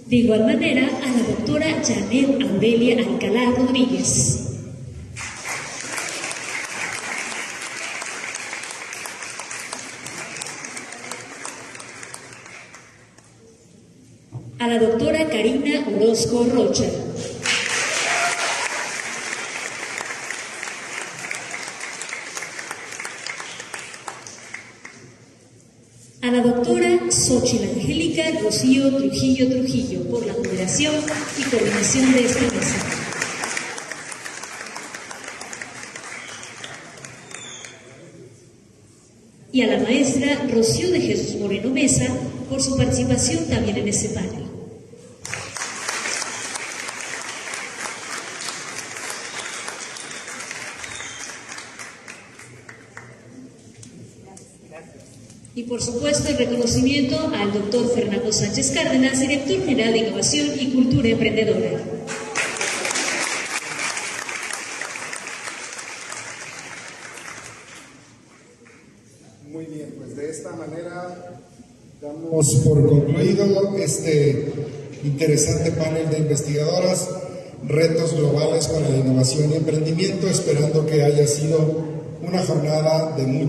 De igual manera, a la doctora Janet Aurelia Alcalá Rodríguez. A la doctora Karina Orozco Rocha. A la doctora Xochitl Angélica Rocío Trujillo por la moderación y coordinación de esta mesa. Y a la maestra Rocío de Jesús Moreno Mesa por su participación también en ese panel. Y por supuesto el reconocimiento al doctor Fernando Sánchez Cárdenas, director general de Innovación y Cultura Emprendedora. Muy bien, pues de esta manera damos por concluido este interesante panel de investigadoras, retos globales para la innovación y emprendimiento, esperando que haya sido una jornada de mucho